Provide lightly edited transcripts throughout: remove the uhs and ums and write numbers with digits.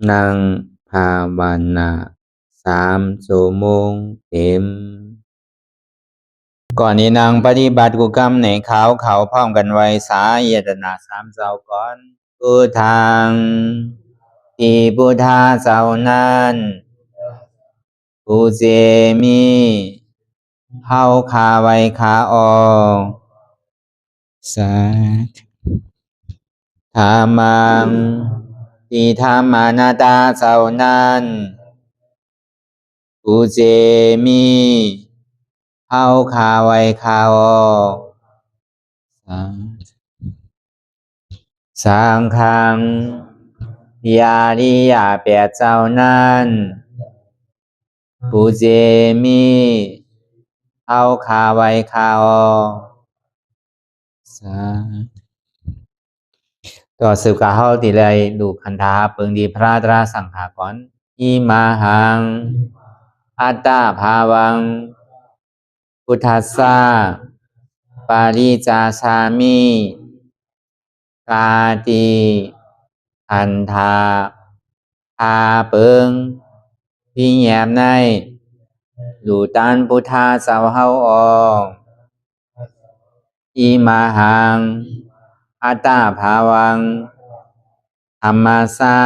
นั่งภาวนา3 ชั่วโมงเต็มก่อนนี้นางปฏิบัติกุกรรมในเขาพร้อมกันไว้สาเยตนา3 เจ้าก่อนพุทธังที่พุทธาเจ้านั้นผู้เจมีเฮาคาไว้คาออกสาธุธรรมังที่ธรรมานาตาเจ้านั้นผู้เจมีเฮาคาไว้คาออกสังฆังยาริยาแปดเจ้านั้นผู้เจมีเฮาคาไว้คาออกต่อสืบกาเฮาติเลยดูคันธาเปิงดีพระตราสังขากรอิมาหังอัตตาภาวังพุทธัสสะปาริจาชามิกาติอันธาพาเปิงพี่แยมในดูตันพุทธาเจ้าเฮาออกอิมาหังอัตตาภาวังธรรมัสสะ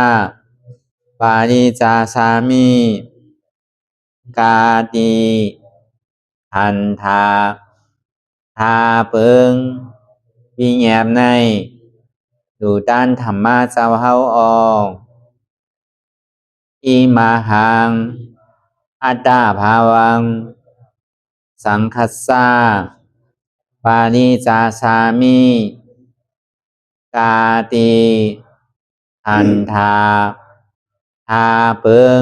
ปาริจาชามิกาติอันธาพาเปิงพี่แยมในดูตันธรรมะเจ้าเฮาออกอิมาหังอัตตาภาวังสังคัสสะปาริจาชามิกาติอันธาพาเปิง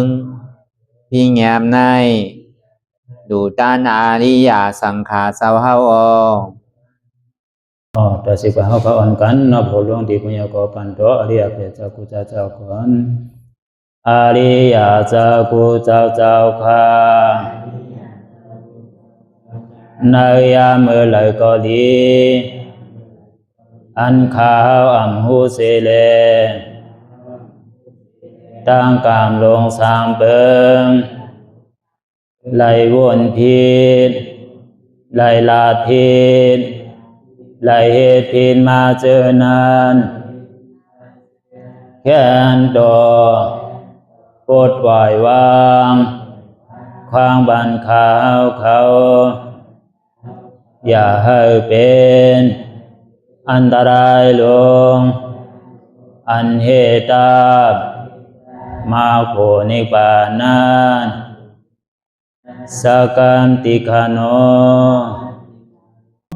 พี่แยมในดูตันอาริยสังขารเจ้าเฮาออกต่อสิกว่าเฮาก็อ่อนกันเนาะผู้หลวงที่ปุญญาก็ปันโตอริยเจ้ากุเจ้าก่อนอริยเจ้ากุเจ้าค่ะในยามเมื่อไหร่ก็ดีอันข้าวอ่ำหูเสเลตั้งกามลงสามเปิงไหลวนพิษไหลลาพิษไหลเหตุพิษมาเจอนานแค้นดอปดปล่อยวางความบันขาวเขาอย่าให้เป็นอันตรายลงอันเหตุตามาโผนิปานันสกันติคโน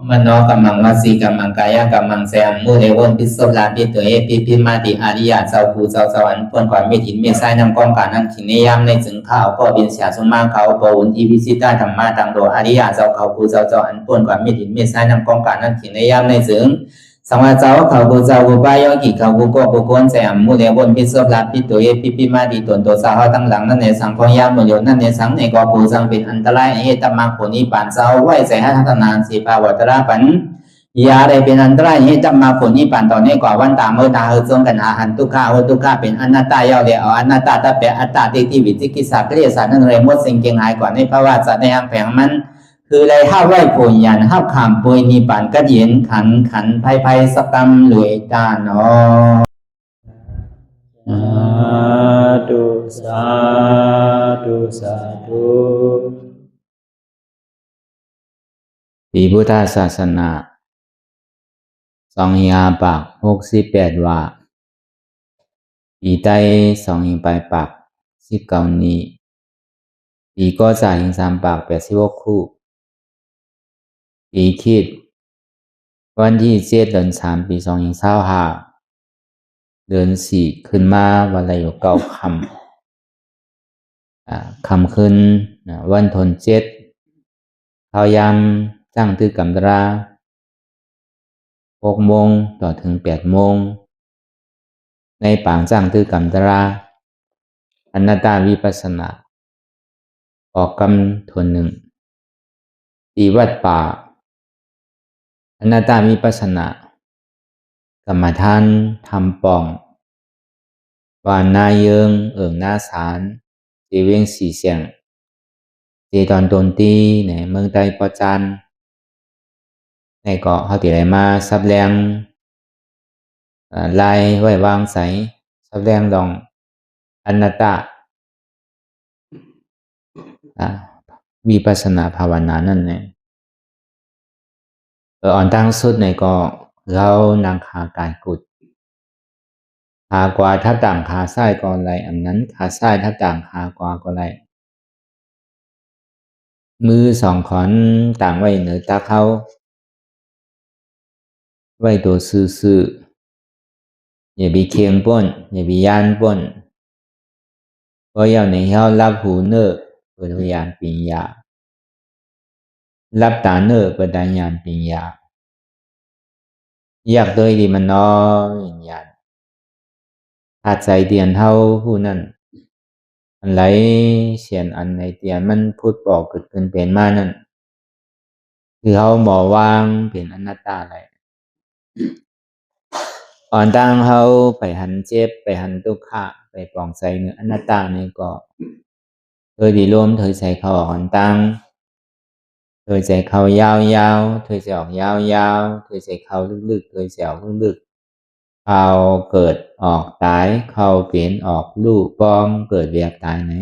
มโนกัมมังวสีกัมมังกายกัมมังแสมมุเรวนพิศลาปิตัวเอพิมาติอาริยะเจ้าภูเจ้าสวรรค์พ้นความไม่ถินไม่ใช่นำกองการนั้นขินในยามในจึงข้าวก็บินเสียสมมาเขาปวุนทีพิสิตาธรรมะตังโดอาริยะเจ้าเขาภูเจ้าสวรรค์พ้นความไม่ถินไม่ใช่นำกองการนั้นขินในยามในจึงสังวาเจ้าเขาภูเจ้าภูปายกิเขาภูก็ภูคนแสมมุเรวนพิศลาปิตัวเอพิมาติตนตัวสาวตั้งหลังนั่นในสังพยามโยนั่นในสังในก็ภูสังเป็นอันตรายเหตุมาผลนิพพานเจ้าไหวใส่ให้ทัศนานสีภาวตระปันยาได้เป็นอันตรายให้จำมาผลนิพพานตอนนี้กว่าวันตามเมื่อตาเฮจงกันอาหันทุกข้าทุกข้าเป็นอนัตตาเยาเดียวอนัตตาตาเปอัตตาที่วิจิกิสาเกลียสานั่นเลยมดสิ่งเก่งหายกว่าในภาวะสัตว์ในอังแผงมันคือเลยห้าไหวผลยันห้าขามปุยนิพพานก็เย็นขันภัยสกรรมหลวยตาเนาะสาธุปีพุทธศาสนา2 ปาก68ว่าปีใต้2ปลายปาก19นี้ปีก็จ่าย3 ปาก86คู่ปีคิดวันที่7 เดือน 3 ปี2025เดือน 4ขึ้นมาวันละอยู่9ค่ำขึ้นวันทน7เขายามจ้างตื้อกำตรา6 โมงต่อถึง8 โมงในปางจ้างตื้อกำตราอนัตตาวิปัสสนาออกกำทน1ที่วัดป่าอนัตตาวิปัสสนากรรมฐานทำป่อง toàn na dương ưởng na sán chế viên xỉ xiềng chế toàn tồn ti này mương tay po chan này có họ tỷ lệ ma sắp leng lai vai vang sấy sắp leng dòng anatta vipassana ภาวนานั่นเนี่ยอ่อนตั้งสุดในก็เรานางขาการกุดขากว่าถ้าต่างขาซ้ายก็ไรอันนั้นขาซ้ายถ้าต่างขากว่าก็ไรมือสองขอนต่างไว้เหนือตาเขาไว้ตัวซื่ออย่าไปเคียงป้นอย่าไปย่านป้นเพราะอย่างในเขารับหูเนอเป็นพยานปิญญารับตาเนอเป็นดัญญาณปิญญาอยากโดยดีมันน้อยวิญญาณอาใจเตียนเท่าผู้นั้นอันไหลเสียนอันในเตียนมันพูดบอกเกิดขึ้นเป็นมานั่นคือเขาบอกวางเป็นอนัตตาอะไรอ่อนตั้งเขาไปหันเจ็บไปหันทุกข์ไปปลองใจเนื้ออนัตตานี่ก็โดยดีรวมเธอใจเขาอ่อนตั้งเธอใจเขายาวๆเธอใจออกยาวๆเธอใจเขาลึกๆเธอใจออกลึกๆเขาเกิดออกตายเขาเปลี่ยนออกลูกป้องเกิดเวียบตายไหน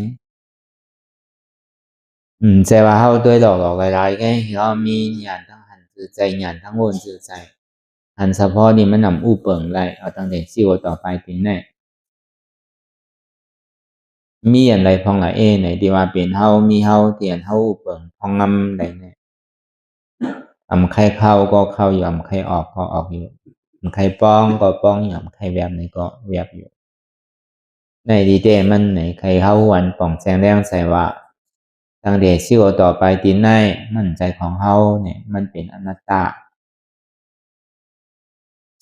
ใจว่าเขาด้วยหลอกหลายๆไงเขามีญาณทั้งหันจือใจญาณทั้งวนจือใจหันเฉพาะนี่มันนำอู้เปิงไรเอาตั้งแต่ซิวต่อไปถึงแน่มีอะไรพองหลายไหนที่ว่าเป็นเฮามีเฮาเตียนเฮาอู้เปิงพองงำไรเนี่ยใครเข้าก็เข้าอยู่ใครออกก็ออกอยู่ใครป้องก็ป้องอยู่ใครแวบไหนก็แวบอยู่ในดีเดมันไหนใครเข้าวันป่องแสงแรงใส่ว่าตั้งแต่ซิวต่อไปตีนในมันใจของเฮาเนี่ยมันเป็นอนัตตา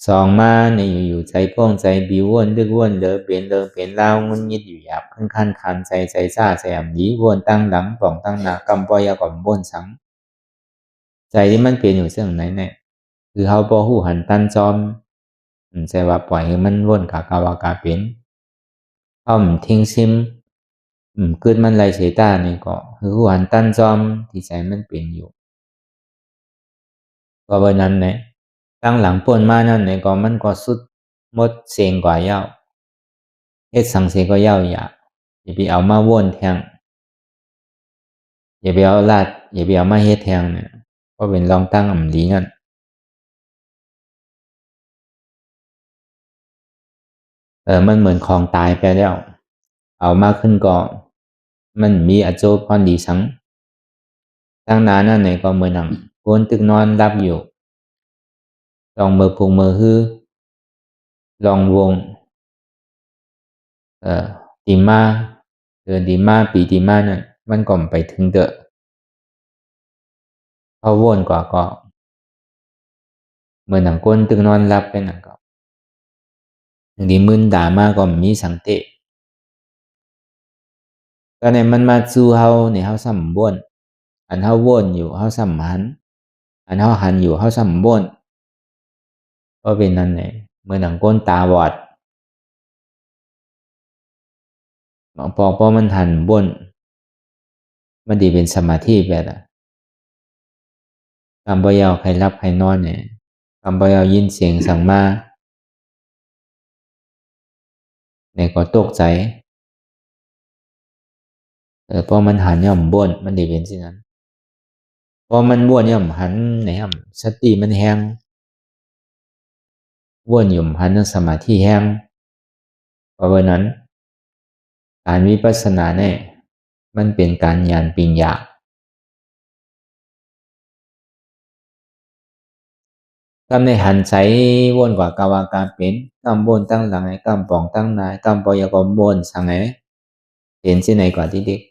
สองมาในอยู่ใจป้องใจบิววนดึกวนเปลี่ยนเล่างุนยิดอยู่หยาบขั้นคันใจซ่าใจอ่ำดีวนตั้งหลังป่องตั้งหน้ากำปอยก่อนวนสังใจที่มันเปลี่ยนอยู่เรื่องไหนเนี่ยคือเขาบ่หูหันตันจอมใจว่าปล่อยให้มันวนกากาวากาเป็นเขาทิ้งซิมเกิดมันไรเสียตานี่ก็คือหูหันตันจอมที่ใจมันเปลี่ยนอยู่ก็วันนั้นเนี่ยตั้งหลังป่นมานั่นเนี่ยก็มันก็สุดหมดเสียงกว่าเย้าเฮ็ดสังเสียก็เย้าอย่าไปเอามาวนแทงอย่าไปเอาลาดอย่าไปเอามาเฮ็ดแทงเนี่ยก็เป็นลองตั้งดีงั้นมันเหมือนของตายไปแล้วเอามาขึ้นก็มันมีอโจพรดีสังตั้งนานนั่นเนี่ยก็เหมือนหนังโกนตึกนอนรับอยู่ลองมือพุงมือฮื้อลองวงดีมาดีมาปีดีมานั่นมันก็ไปถึงเดอะเขาวนกว่าก็เหมือนหนังก้นตึกนอนรับไปหนังก็อย่างนี้มึนด่ามาก็มีสังเตะก็ในมันมาสู้เฮาในเฮาซ้ำบ่นอันเฮาวนอยู่เฮาซ้ำหันอันเฮาหันอยู่เฮาซ้ำบ่นก็เป็นนั่นแหละเหมือนหนังก้นตาบอดพอมันหันบ่นมันดีเป็นสมาธิแบบอ่ะกำบ่ยาวใครรับใครนอนเนี่ยกำบ่ยาวยินเสียงสั่งมาเนี่ยก็ตกใจพอมันหันย่อมบ่นมันดีเป็นสินั้นพอมันบ่นย่อมหันเนี่ยสติมันแห้งบ่นย่อมหันสมาธิแห้งเพราะว่านั้นการวิปัสสนาเนี่ยมันเป็นการญาณปิญญากำในหันใจวนกว่ากาวาการเป็นกำบนตั้งหลังไอ้กำปองตั้งนายกำปอยกบนสังไงเป็นที่ไหนกว่าที่เด็ก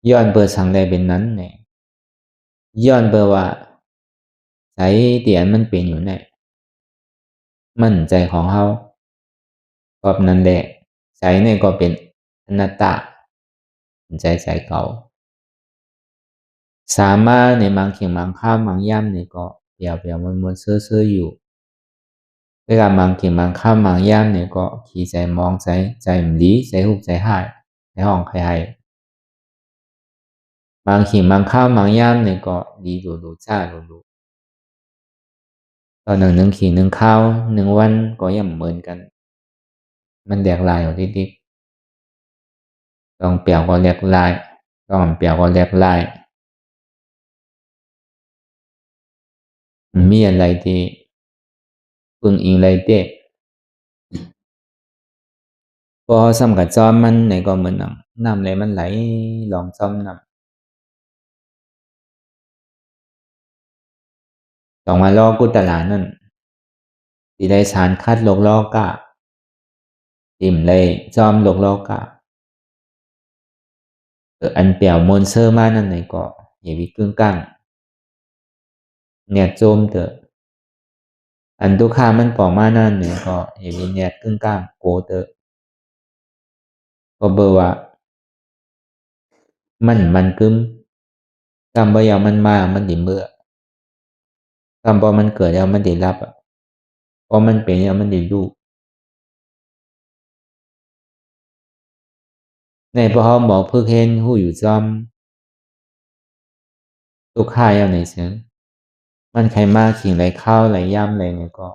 ย้อนเบอร์สังใดเป็นนั้นเนี่ยย้อนเบอร์ว่าใจเตียนมันเป็นอยู่เนี่ยมั่นใจของเขาก็นั่นแหละใจเนี่ยก็เป็นอนัตตาใจเขาสามารถในบางเขียงบางข้ามบางย่ำเนี่ยก็เปรียวมันเซื่ออยู่ เวลาบางทีบางข้าวบางย่ามเนี่ยก็ขี้ใจมองใจ唔理ใจหุบใจหายในห้องใครบางทีบางข้าวบางย่ามเนี่ยก็ดีดูจ้าดูตอนหนึ่งขีหนึ่งข้าวหนึ่งวันก็ยังเหมือนกันมันแดกลายอยู่ดิ๊กลองเปลี่ยวก็แดกลายลองเปลี่ยวก็แดกลายมีอะไรที่ปึงอิงอะไรเด็กพอซ้ำกับจอมมันในก็เหมือนน้ำเลยมันไหลลองจอมน้ำต้องมาลอกุตลานั่นที่ได้สารคัดโลกลอกะติ่มเลยจอมโลกลอกะอันเปลี่ยวมนเซอร์มานั่นในก็อย่าวิกึ่งกั้งเนี่ยโจมเถอะอันทุกข้ามันปอมานั่นเนี่ยก็อย่าวิเนี่ยกึ่งกั้งโกเถอะก็เบอร์ว่ามันกึมกำบ่ยาวมันมามันดิเมื่อกำบ่มันเกิดแล้วมันดิรับพอมันเป็นแล้วมันดิรู้ในพอหมอพึกเห็นหู้อยู่จอมทุกข้าเอาในเสียงมันใครมาขิงไหลข้าวไหลย่ำไหลเนี่ยก็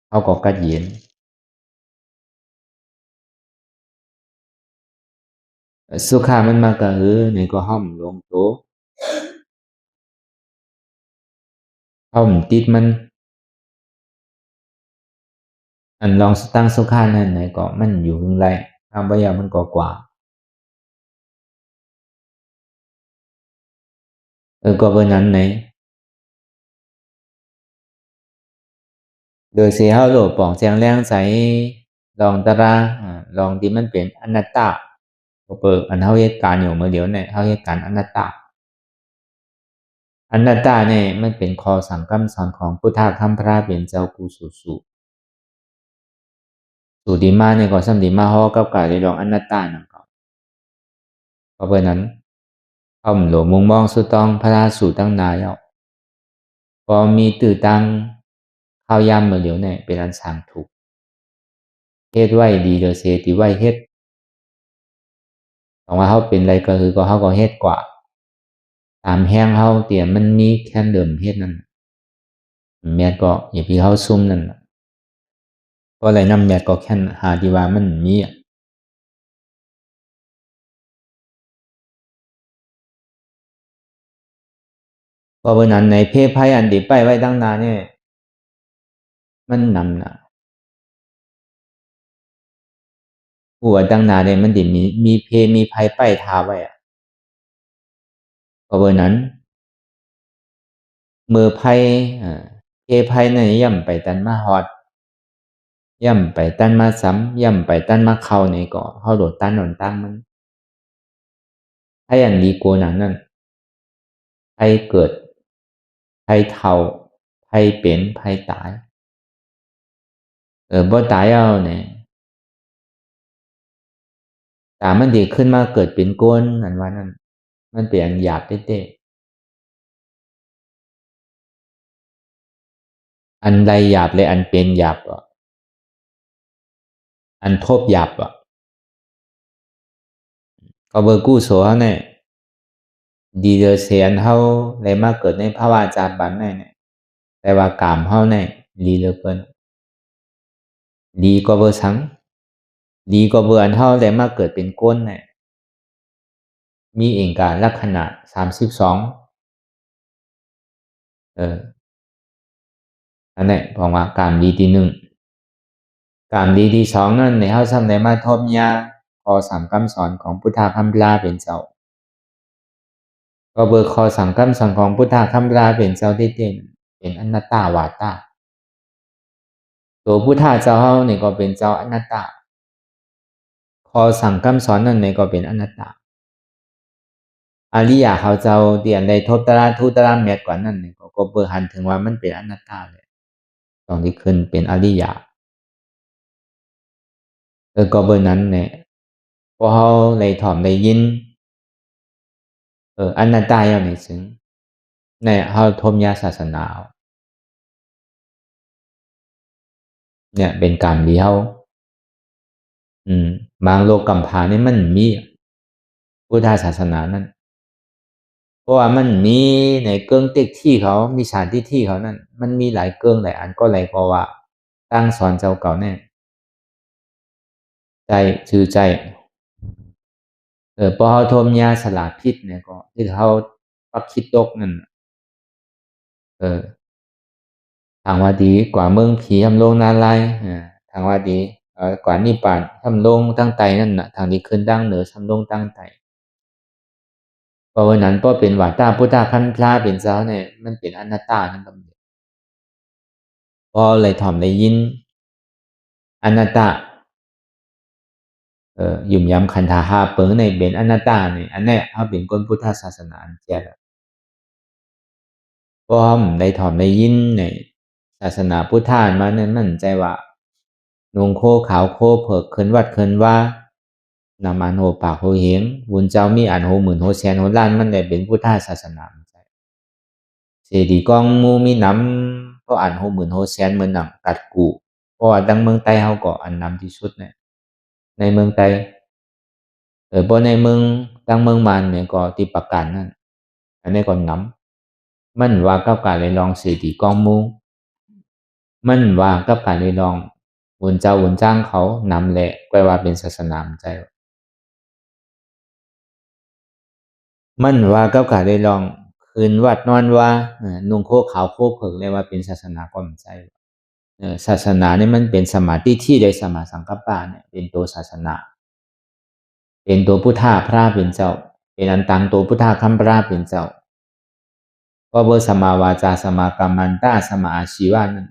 เขาก็กัดเย็นสุขามันมากะเนี่ยก็ห้อมลงโตห้อมติดมันอันลองตั้งสุขานั่นไหนก็มันอยู่ข้างไรทำไปยามันก็กว่าก็เบอร์นั้นไหนโดยเสียเฮาโลปองแจงแรงใสลองตาราลองที่มันเป็นอนัตตาก็เปิดอันเฮาเหตุการณ์อยู่เมื่อเดียวเนี่ยเฮาเหตุการณ์อนัตตาเนี่ยมันเป็นข้อสั่งคำสอนของพุทธคัมภีร์เป็นเจ้ากูสู่ดีมาเนี่ยก็ซ้ำดีมาฮอกับกาได้ลองอนัตตานั่นก็เพราะเบอร์นั้นเอาหลวงมุงมองสุต้องพระราสู่ตั้งนายเอาพอมีตื่อตั้งข้าวยามเมื่อเดียวเนี่ยเป็นอันสั่งถูกเฮ็ดไว้ดีเดอเซติไว้เฮ็ดของว่าเขาเป็นอะไรก็คือก็เขาก็เฮ็ดกว่าตามแห้งเขาเตี่ยมันมีแค่เดิมเฮ็ดนั่นแม่ก็อย่าพี่เขาซุ่มนั่นเพราะอะไรน้ำแม่ก็แค่หาดีว่ามันมีเพราะวันนั้นในเพศภัยอันดีไปไว้ตั้งนานเนี่ยมันนำนะหัวตั้งนานเนี่ยมันดิมีเพมีภัยไปทาไว้เพราะวันนั้นมือภัยเพภัยนั่นย่ำไปตันมาฮอดย่ำไปตันมาซ้ำย่ำไปตันมาเข้านี่ก็เขาโดดตันโดนตั้งมันถ้าอย่างดีกว่านั้นนั่นภัยเกิดภัยเท่าภัยเป็นภัยตายบ่ตายเอาเนี่ยแต่มันดีขึ้นมาเกิดเป็นก้นอันว่านั่นมันเปลี่ยนหยาบเต้ๆอันใดหยาบเลยอันเป็นหยาบอันทบหยาบก็เบอร์กู้โสเขาเนี่ยดีเดอเสียนเขาเลยมาเกิดในภาวะจารบันเนี่ยแต่ว่ากามเขาเนี่ยดีเหลือเกินดีก็เบอร์สังดีก็เบอร์อันเขาเลยมาเกิดเป็นก้นเนี่ยมีเองการลักษณะ32อันนี้ผมว่ากามดีที่หนึ่งกามดีที่สองนั่นในเขาซ้ำในมาทบยาพอสามคำสอนของพุทธคัมภีร์เป็นเจ้าก็เบอร์คอสามคำสอนของพุทธคัมภีร์เป็นเจ้าที่เป็นอนัตตาวาตาตัวพุทธเจ้าเขาเนี่ยก็เป็นเจ้าอนัตตาคอสั่งคำสอนนั่นเนี่ยก็เป็นอนัตตาอริยะเขาเจ้าเตียนในทบตารางทุตารางเมตรกว่านั้นเนี่ยก็เบอร์หันถึงว่ามันเป็นอนัตตาเลยตอนที่ขึ้นเป็นอริยะก็เบอร์นั้นเนี่ยพอเขาเลยถ่อมได้ยินอนัตตาอย่างนี้ซึ่งในเขาทมยาศาสนา เนี่ยเป็นการเลี้ยวบางโลกกำพานี่มันมีพุทธศาสนานั่นเพราะว่ามันมีในเกิงเต็กที่เขามีสถานที่เขานั่นมันมีหลายเกิงหลายอันก็เลยก็ว่าตั้งสอนเจ้าเก่าแน่ใจชื่อใจพอเขาทมยาสลาพิษเนี่ยก็ที่เขาปักคิดตกนั่นทางว่าดีกว่าเมืองผีทำลงนาลายทางว่าดีกว่านิพพานทำลงตั้งใจนั่นน่ะทางนี้ขึ้นดังเหนือทำลงตั้งใจเพราะวันนั้นก็เป็นว่าตาพุทธะคันพระเป็นเจ้าเนี่ยมันเป็นอนัตตานั่นก็พอเลยถ่อมได้ยินอนัตตายุ่มยำคันธาหาเปิงในเป็นอนัตตาเนี่ยอันนี้เขาเป็นคนพุทธศาสนาเจ้าพอมได้ถ่อมได้ยินในศาสนาพุทธานมาเนี่ยมั่นใจว่าหนงโคขาวโคเผิกเคินวัดเคินว่านำอันโหปากโหเหงบุญเจ้ามีอันโหหมื่นโหแสนโหล้านมันได้เป็นพุทธศาสนาเสดีกองมูมีน้ำเพราะอันโหหมื่นโหแสนเหมือนหนังกัดกูเพราะว่าดังเมืองไต้เฮาก็อันนำที่สุดเนี่ยในเมืองไต้เพราะในเมืองดังเมืองมันเนี่ยก็ที่ประกันนั่นอันนี้ก็นำมันว่ากับการเลยลองเสดีกองมูมันว่ากับการเลยลองบุญเจ้าบุญจ้างเขานำแหละแปลว่าเป็นศาสนาใจมันว่ากับการเลยลองคืนวัดนอนว่านุ่งโคขาวโคเผิกเลยว่าเป็นศาสนาก็ไม่ใช่ศาสนาเนี่ยมันเป็นสมาธิที่ได้สมาสังกัปปะเนี่ยเป็นตัวศาสนาเป็นตัวพุทธะพระเป็นเจ้าเป็นอันตังตัวพุทธะคัมพระเป็นเจ้าก็เบอร์สมาวาจาสมากรรมันตาสมาอาชีวะนั่น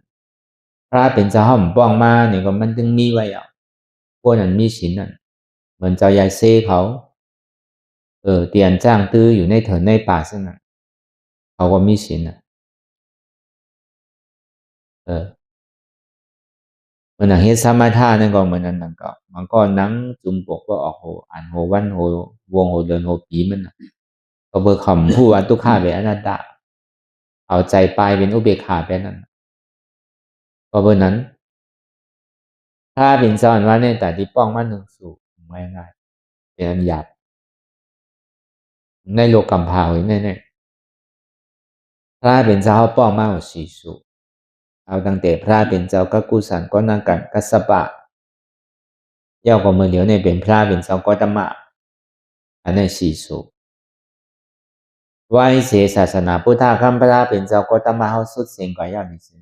พระเป็นเจ้าห้อมป้องมาเนี่ยก็มันจึงมีไว้อ่ะพวกนั้นมีศีลนั่นเหมือนเจ้ายายเซ่เขาเตียนจ้างตื้ออยู่ในเถินในป่าซึ่งน่ะเขาก็มีศีลน่ะเหมือนหนังเฮ็ดสมาทานนั่นก็เหมือนนั้นนั่นก็มันก็นั่งจุมปกก็ออกโหอ่านโหวันโหวงโหเดินโหปีมันน่ะก็เบอร์คำผู้อันตุข่าเป็นอนัตตาเอาใจปลายเป็นอุเบกขาเป็นนั้นก็เบอร์นั้นถ้าเป็นสอนว่าเนี่ยแต่ที่ป้องมันหนึ่งสู่ง่ายๆเป็นอันหยาบในโลกกัมพาไว้แน่ๆพระเป็นเจ้าป้องมากกว่าสี่สู่เอาตั้งแต่พระเป็นเจ้าก็กุสันก็นั่งกันกัสปะย่อก็มือเหลียวเนี่ยเป็นพระเป็นเจ้าก็ธรรมะอันนี้สี่สู่ว่าเสียศาสนาพุทธะคัมพระเป็นเจ้าก็ธรรมะเขาสุดเสียงกว่าย่อนี่สิ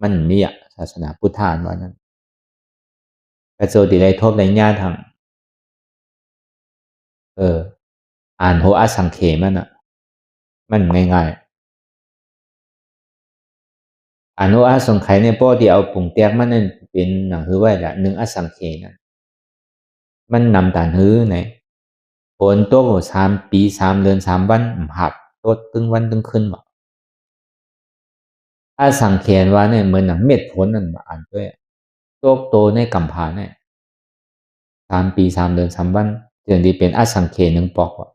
มันมีอ่ะศาสนาพุทธานว่านั้นกระโจติได้ทบในญาทางอ่านโหอาสังเขมันอ่ะมันง่ายๆอ่านโหอาสังเขเนี่ยปกติเอาปุ่งแตกมันนั่นเป็นหนังฮือไว้ละหนึ่งอาสังเขนั่นมันนำตานฮือไหนฝนตก3 ปี 3 เดือน 3 วันหับตกตึงวันตึงขึ้นบ่อาสังเขว่าเนี่ยเหมือนหนังเม็ดฝนนั่นอ่านด้วยตกโตในกัมพาเนี่ย3 ปี 3 เดือน 3 วันเดือนที่เป็นอาสังเขหนึ่งปอกว่ะ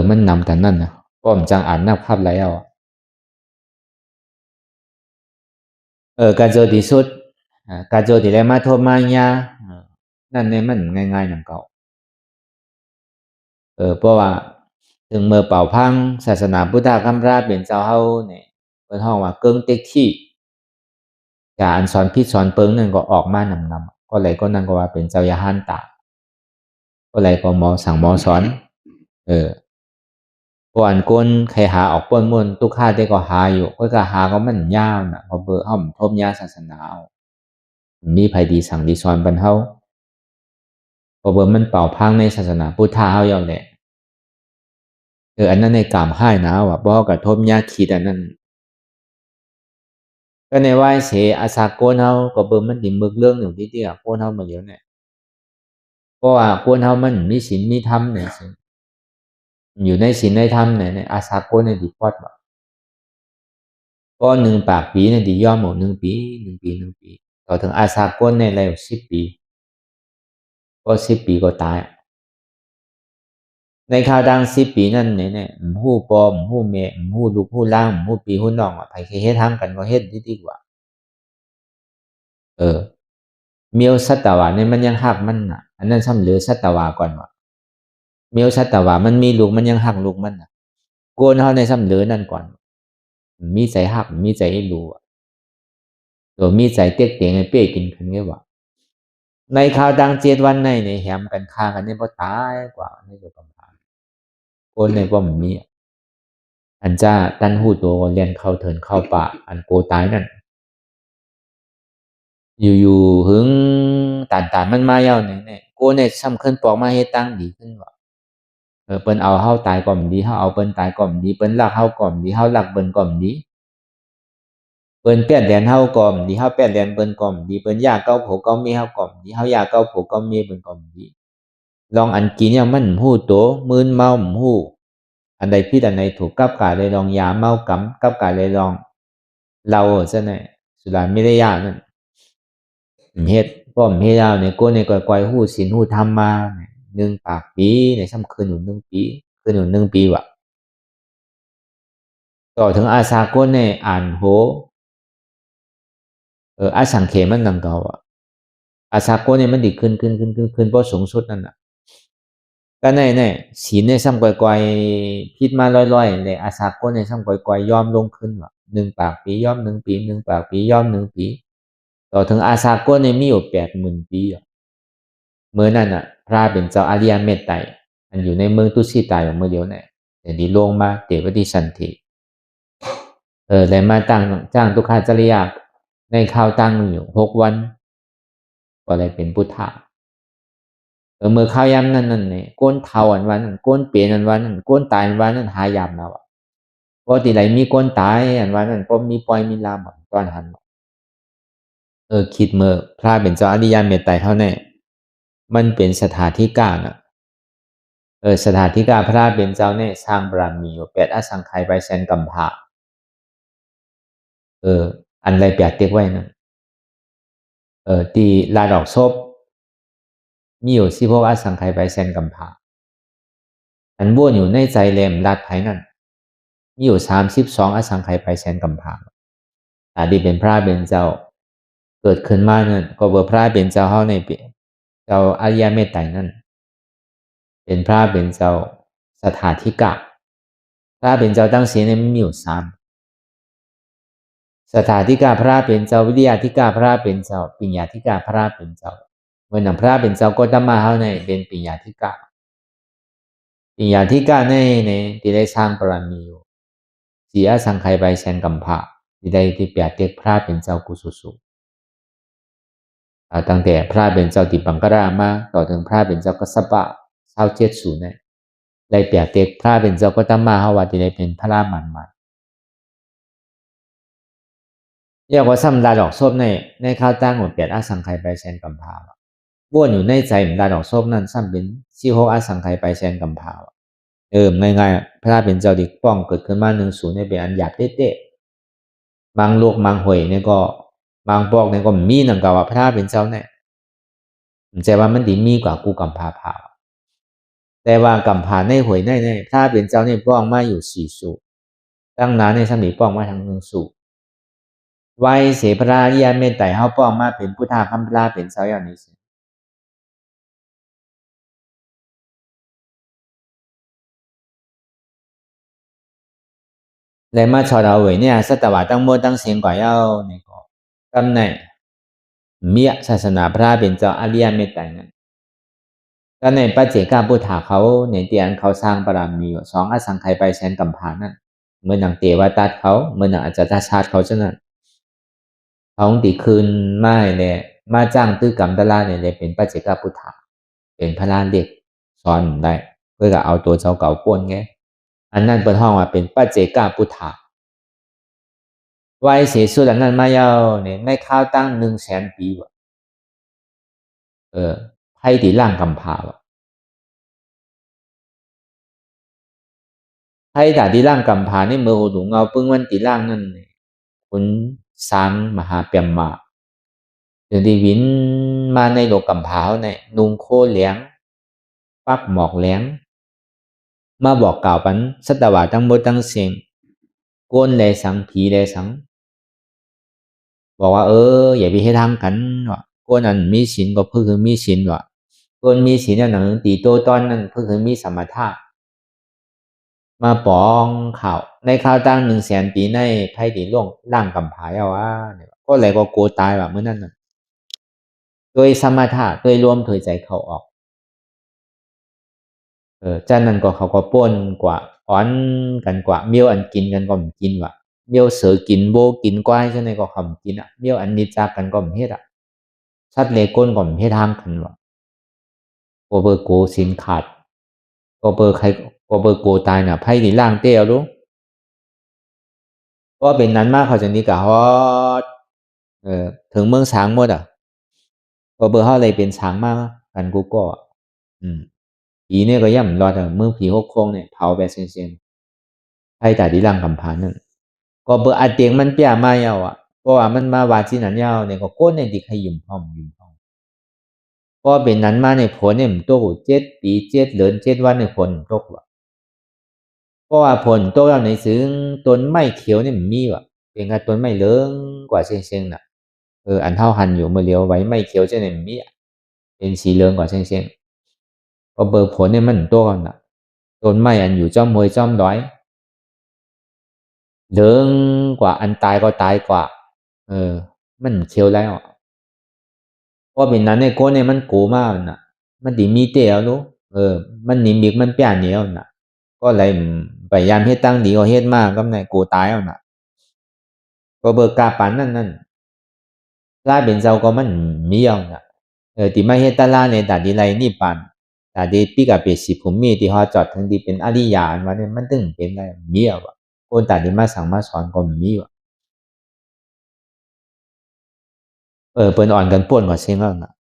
มันนำกันนั่นนะก็ผมจังอ่านนักภาพไรเอาการโจที่สุดการโจที่ได้มาโทษมาญานั่นเนี่ยมันง่ายๆอย่างเก่าเพราะว่าถึงเมื่อเป่าพังศาสนาพุทธคัมภีร์เป็นเจ้าเฮาเนี่ยเป็นห้องว่าเกิงเต็กที่จากอันสอนพิษสอนเปิงนั่นก็ออกมานำก็เลยก็นั่นก็ว่าเป็นเจ้ายาหันตาก็เลยก็มอสั่งมอสอนก่อนก้นใครหาออกป้นมนตุกข้าได้ก็หาอยู่ก็หาก็มันยาวน่ะพอเบอร์ห้อมทบยาศาสนามีภัยดีสั่งดีสอนบรรเทาพอเบอร์มันเป่าพังในศาสนาพุทธะเฮาอย่างแหละอันนั้นในกามให้นะว่าบ่กับทบยาคิดอันนั้นก็ในว่าเสอาสาโกนเฮาก็เบอร์มันดิมึกเรื่องหนึ่งที่โกนเฮามาเยอะเนี่ยเพราะว่าโกนเฮามันมีศีลมีธรรมเนี่ยอยู่ในศีลในธรรมเนี่ยอาสาโกนในดีพอดว่าก็1 ปากปีเนี่ยดีย่อมหมด1 ปีต่อถึงอาสาโกนในแล้ว10 ปีก็10 ปีก็ตายในข่าวดัง10 ปีนั่นเนี่ยหู้ปอมหู้เมหู้ลูกหู้ล่างหู้ปีหู้น้องไปเฮ็ดทางกันก็เฮ็ดดีกว่า เมียวสัตวะเนี่ยมันยังหักมันน่ะอันนั้นซ้ำเหลือสัตวะก่อนว่าเมียวสัตวะมันมีลูกมันยังหักลูกมันน่ะโกนเฮาในซ้ำเหลือนั่นก่อนมีใจหักมีใจให้รู้ตัวมีใจเต็กเตียงให้เป้กินขึ้นไงว่าในข่าวดัง7 วันในแหมกันฆ่ากันนี่บ่ตายกว่าในตัวกำพาโกนในบ่มีอันจ้าตันหูตัวเรียนเข้าเถินเข้าป่าอันโกตายนั่นอยู่ๆหึงตานมันมาเย้าเนี่ยโกเนี่ยซ้ำขึ้นปอกมาเฮ็ดตั้งดีขึ้นว่าเปิ้นเอาเฮาตายก่อมดีเฮาเอาเปิ้นตายก่อมดีเปิ้นรักเฮาก่อมดีเฮารักเปิ้นก่อมดีเปิ้นแป้นแดนเฮาก่อมดีเฮาแป้นแดนเปิ้นก่อมดีเปิ้นอยากเก้าโผเก้าเมียเฮาก่อมดีเฮาอยากเก้าโผเก้าเมียเปิ้นก่อมดีลองอันกินเนี่ยมันฮู้โตมึนเมาฮู้อันใดผิดอันใดถูกกับกาเลยลองยาเมากำกับกาเลยลองเราซะหน่อยสุราไม่ได้ยากนั่นเฮ็ดป้อมเฮ็ดเอาเนี่ยโกในก่อยๆฮู้ศีลฮู้ธรรมมา1 ปากปีในซ้ำคืนอยู่1 ปีคืนอยู่1 ปีว่ะต่อถึงอาสาโกในอ่านโหอาสังเขมันดังเก่าอ่ะอาสาโกเนี่ยมันดีขึ้นเพราะสูงสุดนั่นน่ะก็ในศีลในซ้ำก่อยๆผิดมาลอยๆในอาสาโกในซ้ำก่อยๆยอมลงขึ้นว่ะ1 ปากปียอม1 ปี1 ปากปียอม1 ปีต่อถึงอาสาโกเนี่ยมีอยู่80,000 ปีอ่ะเมื่อนั้นน่ะพระเป็นเจ้าอริยเมตไตรอันอยู่ในเมืองตุสีตายของเมื่อเดียวเนี่ยเดี๋ยวนี้ลงมาเตวติสันติเลยมาจ้างทุกขาจริยาในข่าวตั้งอยู่6 วันก็เลยเป็นพุทธะเมื่อข้าวยำนั่นเนี่ยก้นเทาอันวันนั้นก้นเปลี่ยนอันวันนั้นก้นตายอันวันนั้นหายำแล้วปกติไหลมีก้นตายอันวันนั้นก็มีปล่อยมีลามตอนหันคิดเมื่อพระเป็นเจ้าอริยเมตไตรเท่านั้นมันเป็นสถานที่กลางอ่ะสถานที่กลางพระเป็นเจ้าเนี่ยสร้างบารมีอยู่8 อสังไขยไปแสนกัมพะอันไรแปดเต็กไว้นะตีลาดอกซบมีอยู่16 อสังไขยไปแสนกัมพะอันบ้วนอยู่ในใจเลมลาดไผ่นั่นมีอยู่32 อสังไขยไปแสนกัมพะแต่ดีเป็นพระเป็นเจ้าเกิดขึ้นมานั่นก็เบอพระเป็นเจ้าเฮาในเจ้าอริยเมตไตรนั่นเป็นพระเป็นเจ้าสถานที่กะพระเป็นเจ้าตั้งเสียในมีอยู่3 สถานที่กาพระเป็นเจ้าวิทยาธิกาพระเป็นเจ้าปิญญาธิกาพระเป็นเจ้าเมื่อหนังพระเป็นเจ้าก็ตมาเฮาในเป็นปิญญาธิกาในที่ได้สร้างบารมีอยู่4 อสังไขยไปแสนกัมพะที่ได้ที่8 เต็กพระเป็นเจ้ากุสุสุตั้งแต่พระเป็นเจ้าติปังกรามาต่อถึงพระเป็นเจ้ากัสสปะ27 สูเนี่ยได้8 เต็กพระเป็นเจ้าก็ตมาเฮาว่าที่ได้เป็นพระมันเรียกว่าซ้ำลาดอกส้มในข้าวตั้งหมด8 อสังไขยไปแสนกัมพาบ้วนอยู่ในใจลาดอกส้มนั้นซ้ำเป็น16 อสังไขยไปแสนกัมพาง่ายๆพระเป็นเจ้าดิป้องเกิดขึ้นมา10เนี่ยเป็นอันหยาบเต๊ะมังโลกมังหวยเนี่ยก็มังปอกเนี่ยก็มีนังกว่าพระเป็นเจ้าเนี่ยใจว่ามันดีมีกว่ากูกัมพาพาแต่ว่ากัมพาในหวยในพระเป็นเจ้าเนี่ยป้องมาอยู่4 สูตั้งนานในสมัยป้องมาทั้ง1 สูไว้เสพระอริยเมตไตรเฮาป้องมาเป็นพุทธาคัมภลาเป็นเจ้าอย่างนี้สิและมาชอดเอาไว้เนี่ยสัตวะตั้งหมดตั้งเสียงกว่าเย้าในก็กำในมีศาสนาพระเป็นเจ้าอริยเมตไตรนั้นก็ในปัจเจกพุทธาเขาในเตียนเขาสร้างบารมีอยู่2 อสังไขยไปแสนกัมพานั่นเมื่อหนังเตวตัดเขาเมื่อหนังอาจารย์ชาติเขาฉะนั้นเขาตีคืนไม่เลยมาจ้างตื้อกรรมตลาเนี่ยเลยเป็นปัจเจกพุทธาเป็นพระลานเด็กสอนได้เพื่อเอาตัวเจ้าเก่าป้วนไงอันนั้นเป็นห้องว่าเป็นปัจเจกพุทธาไว้เสียสุดอันนั้นมาเย้าเนี่ยในข้าวตั้ง100,000 ปีวะไพ่ตีล่างกัมพาวะไพ่ด่าตีล่างกัมพาในเมื่อหูดูเงาปึ้งวันตีล่างนั่นคุณสางมหาเปียมมาถึงดีวินมาในโลกกัมพาวเนี่ยนุงโคเหลียงปักหมอกเหลียงมาบอกกล่าวปันสัตวะทั้งหมดทั้งเสียงโกนเลยสังผีเลยสัง บอกว่าอย่าไปให้ทางกันว่ะคนนั้นมีศีลก็เพื่อคือมีศีลว่ะคนมีศีลอย่างหนึ่งตีโตตอนนั้นเพื่อคือมีสมถะมาปองข่าวในข่าวตั้ง100,000 ปีในไพ่ตีล่วงร่างกำผายเอาว่าก็เลยก็โกตายว่ะเมื่อนั้นน่ะโดยสมถะโดยรวมถอยใจเขาออกจากนั้นก็เขาก็ป้นกว่าอ้อนกันกว่าเมี่ยวอันกินกันก็ไม่กินว่ะเมี่ยวเสือกินโบกินกวายใช่ไหมก็คำกินอ่ะเมี่ยวอันนิจจากันก็ไม่เฮ็ดอ่ะสัตว์เลก้นก็ไม่เฮ็ดทางกันว่ะก็เบอร์โกสินขาดก็เบอร์ใครก็เบอร์โกตายน่ะไพ่ดีล่างเตี้ยวรู้ก็เป็นนั้นมากเขาจะนี่กะฮอดถึงเมืองช้างหมดอ่ะก็เบอร์เขาเลยเป็นช้างมากกันกูก็ผีเนี่ยก็ย่ำรอดอ่ะเมืองผีหกโค้งเนี่ยเผาแบบเซียนๆไพ่แต่ดีล่างกำพานนั่นก็เบอร์อาเตียงมันเปียมาเยาอ่ะเพราะว่ามันมาวาจีนันเยาเนี่ยก็โก้นในดิให้ยุ่มพร้อมก็เป็นนั้นมาในผลเนี่ยมันโต7 ปี7 เดือน7 วันในผลตกว่ะเพราะว่าผลตกแล้วในซึ่งต้นไม้เขียวเนี่ยมันมีว่ะเป็นกับต้นไม้เหลืองกว่าเชียงๆน่ะอันเท่าหันอยู่เมื่อเลี้ยวไว้ไม้เขียวจะเนี่ยมันมีเป็นสีเหลืองกว่าเชียงๆก็เบอร์ผลเนี่ยมันโตกันน่ะต้นไม้อันอยู่จ้อมห้วยจ้อมดอยเหลืองกว่าอันตายก็ตายกว่ามันเขียวแล้วเพราะเป็นนั้นในโก้เนี่ยมันโกมากน่ะมันดีมีเตียวรู้มันนิมิกมันเปียเหนียวน่ะก็เลยพยายามเฮ็ดตั้งดีก็เฮ็ดมากก็ในโกตายเอาน่ะก็เบิกกาปันนั่นลาเป็นเจ้าก็มันมีเอาน่ะที่มาเฮ็ดตะลาในตาดีไรนี่ปันตาดีปีกับเปสิผมมีที่ฮอจอดถึงดีเป็นอริยานว่าเนี่ยมันถึงเป็นได้มีเอาว่ะคนตาดีมาสั่งมาสอนก็มีว่ะเปิ้นอ่อนกันป่วนกว่าเชิงแล้วน่ะ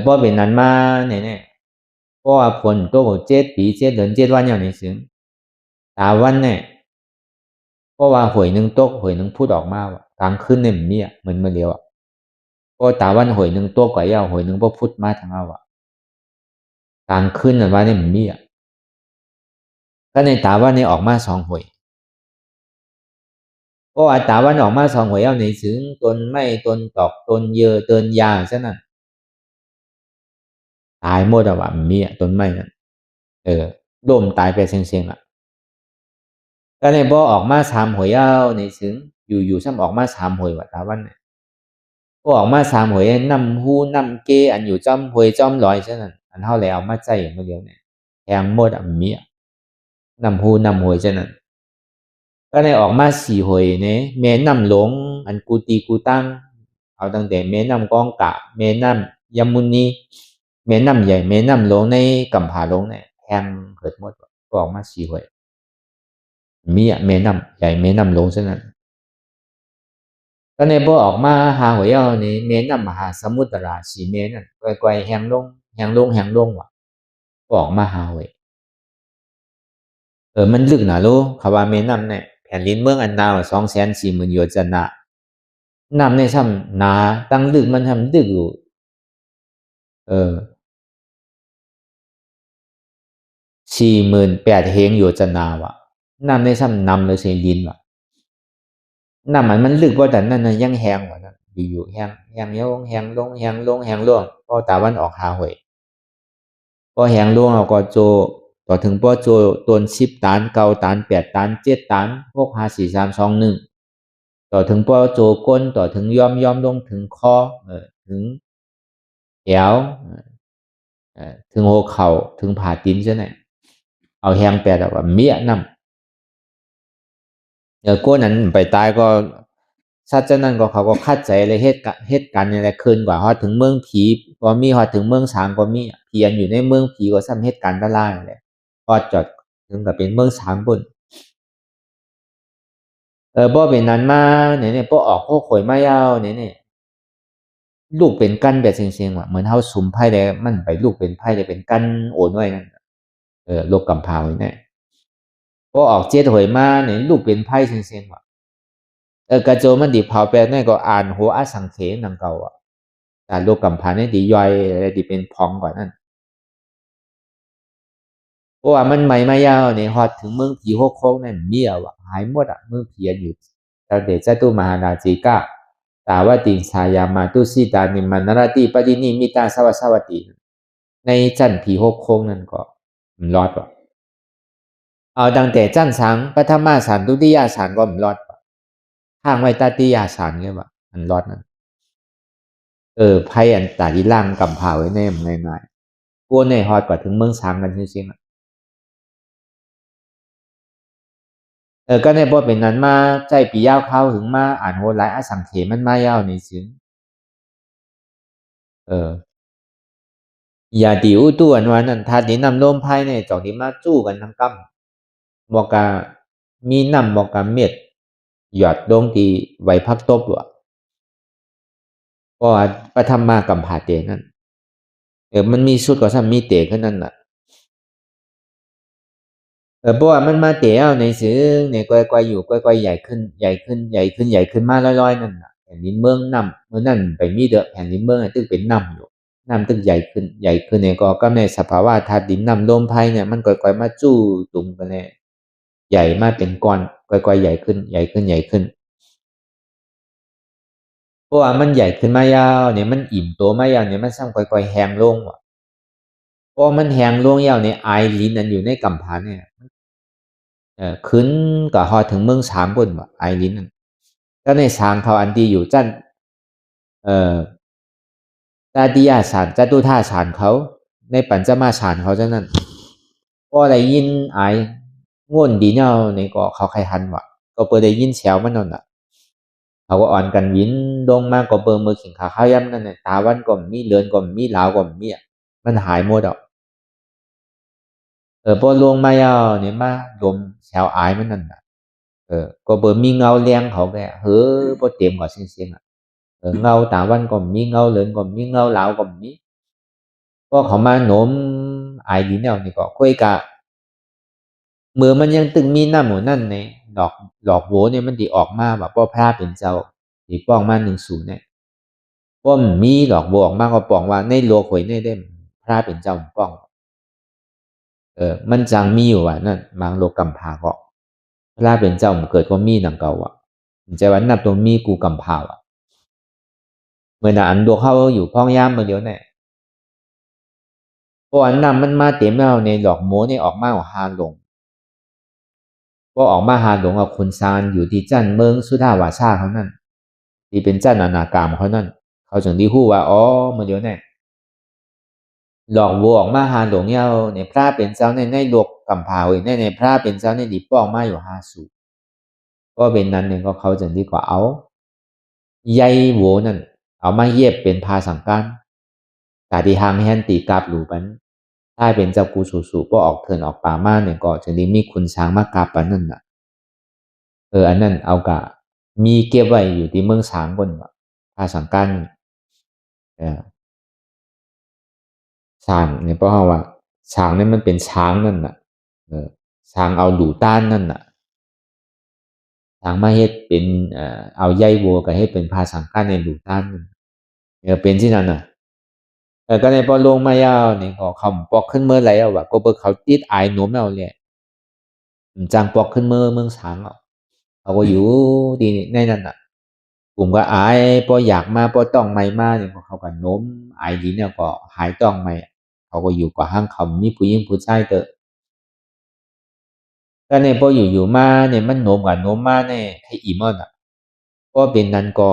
เพราะเป็นนั้นมาเนี่ยเพราะว่าผลโต7 ปี7 เดือน7 วันอย่างนี้ซึ่งตาวันเนี่ยเพราะว่าหวยหนึ่งตกหวยหนึ่งพูดออกมาว่ะกลางคืนเนี่ยมันมีอ่ะเหมือนเมื่อเดียวอ่ะก็ตาวันหวยหนึ่งตกกว่าเย้าหวยหนึ่งบ่พูดมาทางเอาอ่ะกลางคืนน่ะว่าเนี่ยมันมีอ่ะก็ในตาวันนี่ออกมา2หวยเพราะว่าตาวันออกมา2หวยเอาในซึ่งต้นไม้ต้นตอกต้นเยอต้นยางซะนั่นตายหมดอ่ะว่ะมันมีอ่ะต้นไม้นั่นล่มตายไปเซ็งๆอ่ะก็ในบ่ออกมา3หวยเอาในซึ่งอยู่ๆซ้ำออกมา3หวยว่ะตาวันเนี่ยพอออกมา3หวยนำฮู้นำเกอันอยู่จ้อมหวยจ้อมลอยซะนั่นอันเฮาเลยเอามาใจมื้อเดียวเนี่ยแทงหมดอ่ะมันมีอ่ะนำฮู้นำหวยซะนั่นก็ได้ออกมา4หวยเนี่ยแม่น้ำหลวงอันกูตีกูตั้งเอาตั้งแต่แม่น้ำกองกะแม่น้ำยมุนีแม่น้ำใหญ่แม่น้ำหลวงในกำผาหลวงเนี่ยแทงเกิดหมดก็ออกมา4หวยมีอ่ะแม่น้ำใหญ่แม่น้ำหลวงซะนั่นก็ในบ่ออกมาหาหวยเอานี่แม่น้ำมหาสมุทรราศีแม่นั่นไกลๆแหงลงแหงลงแหงลงว่ะก็ออกมาหาหวยมันลึกนะลูกคำว่าแม่น้ำเนี่ยแผ่นดินเมืองอันนาว240,000 โยชนะน้ำในซ้ำหนาตั้งลึกมันทำลึกอยู่48,000 เฮงโยชนาว่ะน้ำในซ้ำนำเลยเสียดินว่ะน้ำมันลึกว่าแต่นั่นน่ะยังแหงว่ะนะอยู่ๆแหงลงแหงลงแหงลงแหงลงพอตาวันออกหาหวยพอแหงลงเราก็โจต่อถึงพอโจต้น10 ตัน9 ตัน8 ตัน7 ตัน6 5 4 3 2 1ต่อถึงพอโจก้นต่อถึงย่อมลงถึงคอถึงแขวถึงหัวเข่าถึงผ่าตีนใช่ไหมเอาแหงแปดแบบว่าเมียนำก้นนั้นไปตายก็ชาตินั้นก็เขาก็คัดใจเลยเหตุการณ์อะไรคืนกว่าฮอดถึงเมืองผีก็มีฮอดถึงเมืองสางก็มีเพียนอยู่ในเมืองผีก็ซ้ำเหตุการณ์ละลายเลยฮอดจอดถึงกับเป็นเมืองสางบนบ่เป็นนั้นมาเนี่ยบ่ออกโคข่อยมายาวเนี่ยลูกเป็นกั้นแบบเสียงๆว่ะเหมือนเฮาสุมไพ่ได้มันไปลูกเป็นไพ่ได้เป็นกั้นโอนไว้นั่นโลกกำพร้าไว้เนี่ยพอออก7 หวยมาเนี่ยลูกเป็นไพ่เสียงๆว่ะกระโจมันดิเผาแปลเนี่ยก็อ่านหัวอสังเขนดังเก่าอ่ะแต่โลกกำพร้าเนี่ยดิย่อยอะไรดิเป็นพองกว่านั้นเพราะว่ามันใหม่มายาวเนี่ยฮอดถึงเมืองผี6 โค้งนั่นเมียว่ะหายหมดอ่ะเมืองผีอยู่แต่เดชะตุมหาราชิกะต ตาวติสายามาตุสิตานิมันนรติปฏินิมิตาสวัสวัติในจันผี6โค้งนั่นก็มันรอดป่ะเอาตั้งแต่จันสังปฐมสารทุติยสารก็มันรอดป่ะข้างไว้ตติยสารเนี่ยว่ะมันรอดนั่นไพ่อันตาดีล่างกำผ่าไว้แน่ง่ายๆกลัวในฮอดกว่าถึงเมืองสังกันจริงๆก็ในบ่เป็นนั้นมาใจปียาวเข้าถึงมาอ่านโหหลายอสังเขมันมายาวนี่สิอย่าติวตัวอันว่านั้นถ้าที่นำลมภายในจอกที่มาจู้กันทั้งกำบอกกามีนำบอกกาเม็ดหยอดลงที่ไว้พักตบว่ะเพราะว่าปฐมมากำผาเตนั่นมันมีสุดกว่าซ้ำมีเตขึ้นนั่นน่ะเพราะว่ามันมาเตะเอาในซื้อเนี่ยก้อยๆอยู่ก้อยๆใหญ่ขึ้นใหญ่ขึ้นใหญ่ขึ้นใหญ่ขึ้นมาลอยๆนั่นน่ะแผ่นดินเมืองนำเมื่อนั่นไปมีเดอะแผ่นดินเมืองตึกเป็นนำอยู่น้ำตึกใหญ่ขึ้นใหญ่ขึ้นเนี่ยก็ในสภาวะธาตุดินน้ำลมไฟเนี่ยมันก่อยๆมาจู้ตุ่มกันเลยใหญ่มาเป็นก้อนก่อยๆใหญ่ขึ้นใหญ่ขึ้นใหญ่ขึ้นเพราะว่ามันใหญ่ขึ้นมายาวเนี่ยมันอิ่มตัวมายาวเนี่ยมันซ้ำก่อยๆแห้งลงว่ะเพราะมันแห้งลงยาวเนี่ยไอลิ้นนั้นอยู่ในกำพานเนี่ยขึ้นกับฮอถึงเมืองสามบนว่ะไอลิ้นนั่นก็ในสางเขาอันดีอยู่จันตาติยาสารจตุท่าสารเขาในปัญจมาสารเขาจังนั้นพอได้ยินไอง่วนดีเนาในก็เขาใครหันว่ะก็เปิดได้ยินแฉวมันนั่นน่ะเขาก็อ่อนกันวินลงมาก็เบิ่งมือขิงขาข้าวย่ำนั่นน่ะตาวันก็มีเลือนก็มีลาวก็มีมันหายหมดอ่ะพอลงมายาวเนี่ยมาดมแฉวไอมันนั่นน่ะก็เบิ่งมีเงาแรงเขาแกพอเต็มก็เสียงๆอ่ะเงาตาวันก็มีเงาเลือนก็มีเงาลาวก็มีพอเขามาโน้มไอดีแนวนี่ก็คุยกะเมื่อมันยังตึงมีหน้าหมูนั่นในดอกโหเนี่ยมันดีออกมาแบบพ่อพระเป็นเจ้าดีป้องมา10เนี่ยป้อมมีดอกโหออกมาก็ป้องว่าในโลกหวยในเด้มพระเป็นเจ้าป้องมันจังมีอยู่ว่านั่นบางโลกกำพาก็พระเป็นเจ้าเกิดก็มีดังเก่าอ่ะใจวันนับตรงมีกูกำพาอ่ะเมื่อนั้นดวงเขาอยู่พ้องย่ามเมื่อเดียวเนี่ยเพราะอันนั้นมันมาเต็มแล้วในดอกโมเนี่ยออกมาหาลงก็ออกมาหาหลวงเอาคุณซานอยู่ที่จันเมืองสุธาวาชาเขานั่นที่เป็นจันอนากามเขานั่นเขาจึงได้ฮู้ว่าเมื่อเดี๋ยวเนี่ยหลอกวัวออกมาหาหลวงเนี่ยพระเป็นเจ้าในโลกกำพาในพระเป็นเจ้าในดีป้องมาอยู่5สูก็เป็นนั้นเนี่ยก็เขาจึงดีกว่าเอาใยวัวนั่นเอามาเย็บเป็นพาสังการแต่ที่หางแฮนตีกาบหลูปันถ้าเป็นเจ้ากูสูก็ออกเถินออกป่ามาเนี่ยก็จึงได้มีคุณช้างมากาบปันนั่นน่ะอันนั้นเอากะมีเก็บไว้อยู่ที่เมืองสางบนภาสังกันช้างเนี่ยเพราะว่าช้างนี่มันเป็นช้างนั่นน่ะช้างเอาหลูต้านนั่นน่ะช้างมาเฮ็ดเป็นเอาใยวัวก็เฮ็ดเป็นภาสังกันในหลูต้านนั่นเป็นที่นั่นน่ะก็ในพอลงมายาวนี่ก็คำปอกขึ้นเมื่อไรเอาว่าก็เบิกเขาติดไอหนุ่มเอาเลยจังปอกขึ้นเมืองสางเขาก็อยู่ดีในนั้นน่ะผมก็อายพออยากมาพอต้องไม่มาเนี่ยเขาก็โน้มไอดีเนี่ยก็หายต้องไม่เขาก็อยู่กับห้างเขามีผู้หญิงผู้ชายเตอะก็เนี่ยพออยู่มาเนี่ยมันโน้มกับโน้มมาเนี่ยให้อิ่มอ่ะก็เป็นนั้นก็